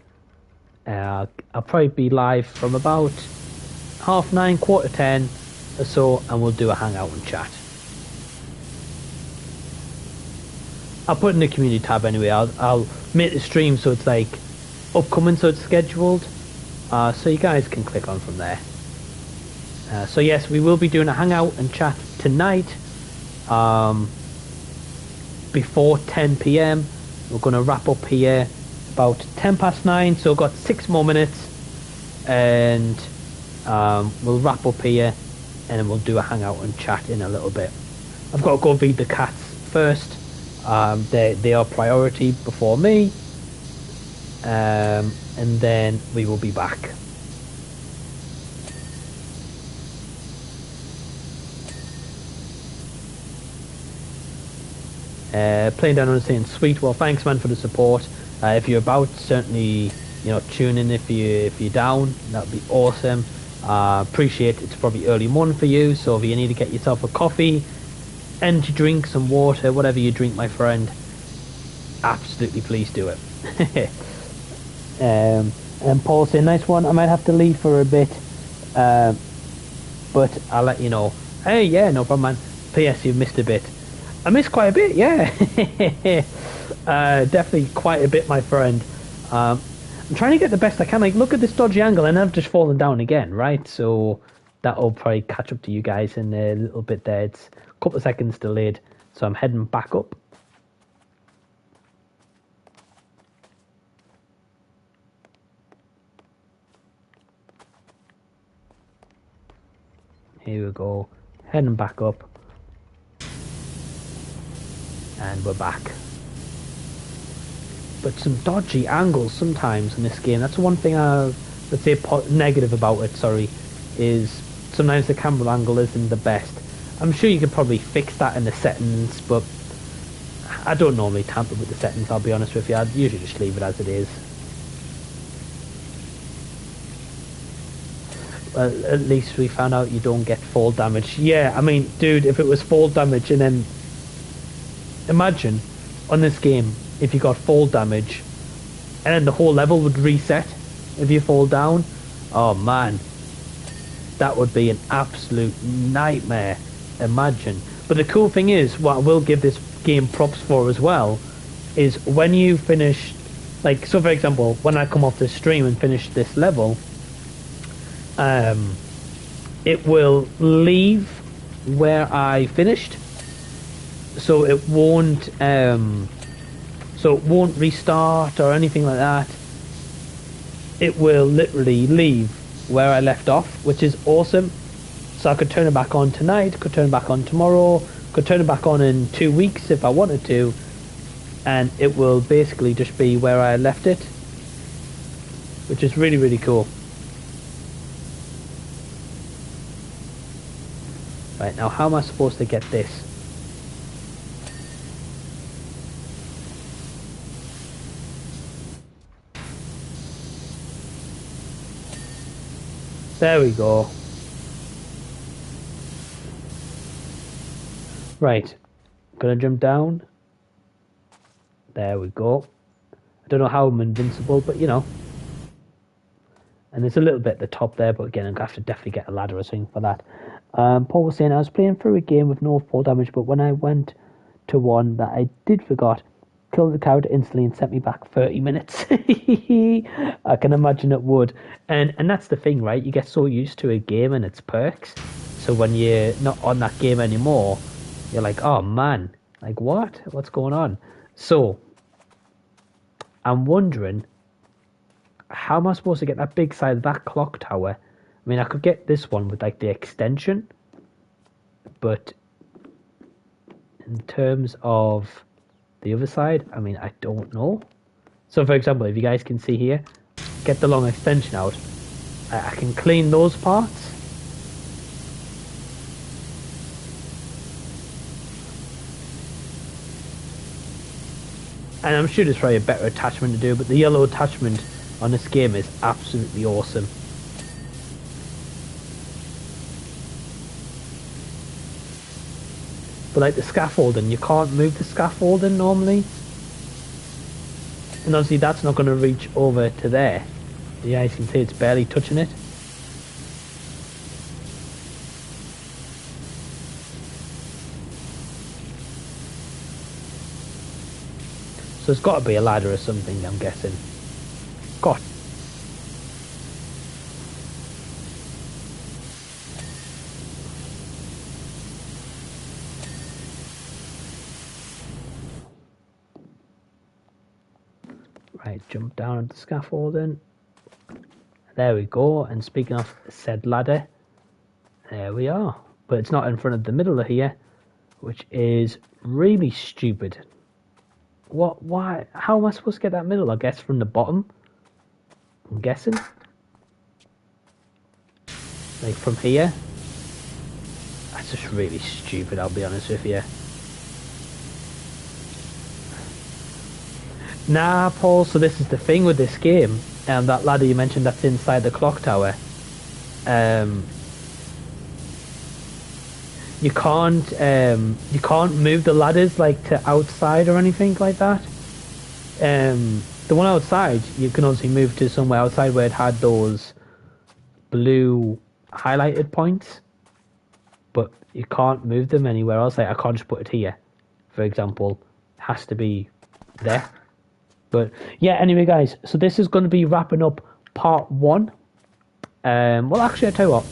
I'll probably be live from about 9:30, 9:45 or so, and we'll do a hangout and chat. I'll put in the community tab anyway. I'll make the stream so it's like upcoming, so it's scheduled, so you guys can click on from there. So yes, we will be doing a hangout and chat tonight, before 10 p.m. We're going to wrap up here about 9:10, so we've got 6 more minutes, and we'll wrap up here, and then we'll do a hangout and chat in a little bit. I've got to go feed the cats first. They are priority before me, and then we will be back. Playing down on saying sweet. Well, thanks, man, for the support. If you're about, certainly, tune in. If you're down, that'd be awesome. Appreciate it's probably early morning for you, so if you need to get yourself a coffee, energy drink, some water, whatever you drink, my friend, absolutely please do it. And Paul saying nice one. I might have to leave for a bit, but I'll let you know. Hey, yeah, no problem, man. P.S. You've missed a bit. I missed quite a bit, yeah. Definitely quite a bit, my friend. I'm trying to get the best I can. Like, look at this dodgy angle, and I've just fallen down again, right? So that'll probably catch up to you guys in a little bit there. It's a couple of seconds delayed, so I'm heading back up. Here we go, heading back up, and we're back. But some dodgy angles sometimes in this game. That's one thing let's say negative about it, sorry, is sometimes the camera angle isn't the best. I'm sure you could probably fix that in the settings, but I don't normally tamper with the settings, I'll be honest with you. I'd usually just leave it as it is. Well, at least we found out you don't get fall damage. Yeah, I mean, dude, if it was fall damage, and then imagine on this game if you got fall damage and then the whole level would reset if you fall down. Oh man, that would be an absolute nightmare. Imagine. But the cool thing is, what I will give this game props for as well, is when you finish, like, so for example, when I come off the stream and finish this level, it will leave where I finished, so it won't restart or anything like that. It will literally leave where I left off, which is awesome. So I could turn it back on tonight, could turn it back on tomorrow, could turn it back on in 2 weeks if I wanted to, and it will basically just be where I left it, which is really, really cool. Right, now how am I supposed to get this? There we go. Right. Gonna jump down. There we go. I don't know how I'm invincible, but you know. And there's a little bit at the top there, but again, I'm going to have to definitely get a ladder or something for that. Paul was saying, I was playing through a game with no fall damage, but when I went to one that I did forgot, killed the character instantly and sent me back 30 minutes. I can imagine it would. And that's the thing, right? You get so used to a game and its perks. So when you're not on that game anymore, you're like, oh man, like what? What's going on? So, I'm wondering, how am I supposed to get that big side of that clock tower? I mean, I could get this one with like the extension, but in terms of the other side, I mean, I don't know. So for example, if you guys can see here, get the long extension out, I can clean those parts. And I'm sure there's probably a better attachment to do, but the yellow attachment on this game is absolutely awesome. But like the scaffolding, you can't move the scaffolding normally. And obviously that's not going to reach over to there. You guys can see it's barely touching it. So it's got to be a ladder or something, I'm guessing. God. Right, jump down at the scaffolding. There we go. And speaking of said ladder, there we are. But it's not in front of the middle of here, which is really stupid. What? Why? How am I supposed to get that middle? I guess from the bottom. I'm guessing. Like from here. That's just really stupid, I'll be honest with you. Nah, Paul, so this is the thing with this game. That ladder you mentioned that's inside the clock tower. You can't move the ladders like to outside or anything like that. The one outside you can obviously move to somewhere outside where it had those blue highlighted points, but you can't move them anywhere else. Like I can't just put it here, for example. It has to be there. But yeah, anyway guys, so this is going to be wrapping up part 1. Well actually, I'll tell you what.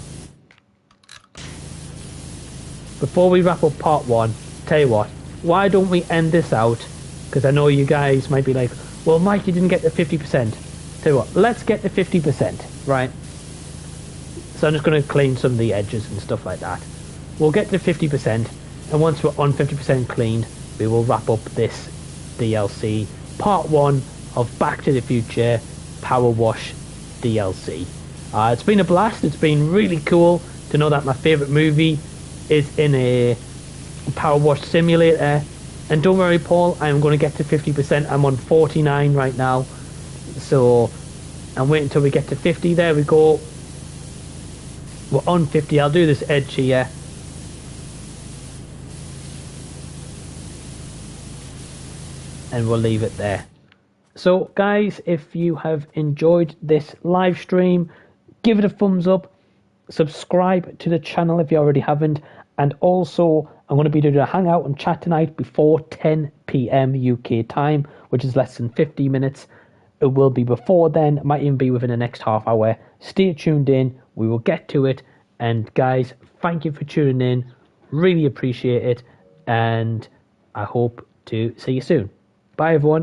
Before we wrap up part 1, tell you what, why don't we end this out? Because I know you guys might be like, well Mike, you didn't get the 50%. Tell you what, let's get the 50%, right? So I'm just going to clean some of the edges and stuff like that. We'll get to 50%, and once we're on 50% cleaned, we will wrap up this DLC, part 1 of Back to the Future Powerwash DLC. It's been a blast. It's been really cool to know that my favourite movie is in a Powerwash Simulator. And don't worry, Paul, I'm going to get to 50%. I'm on 49 right now, so I'm waiting until we get to 50. There we go. We're on 50. I'll do this edge here. And we'll leave it there. So guys, if you have enjoyed this live stream, give it a thumbs up, subscribe to the channel if you already haven't, and also I'm going to be doing a hangout and chat tonight before 10 PM UK time, which is less than 50 minutes. It will be before then, it might even be within the next half hour. Stay tuned in, we will get to it. And guys, thank you for tuning in, really appreciate it, and I hope to see you soon. Bye everyone.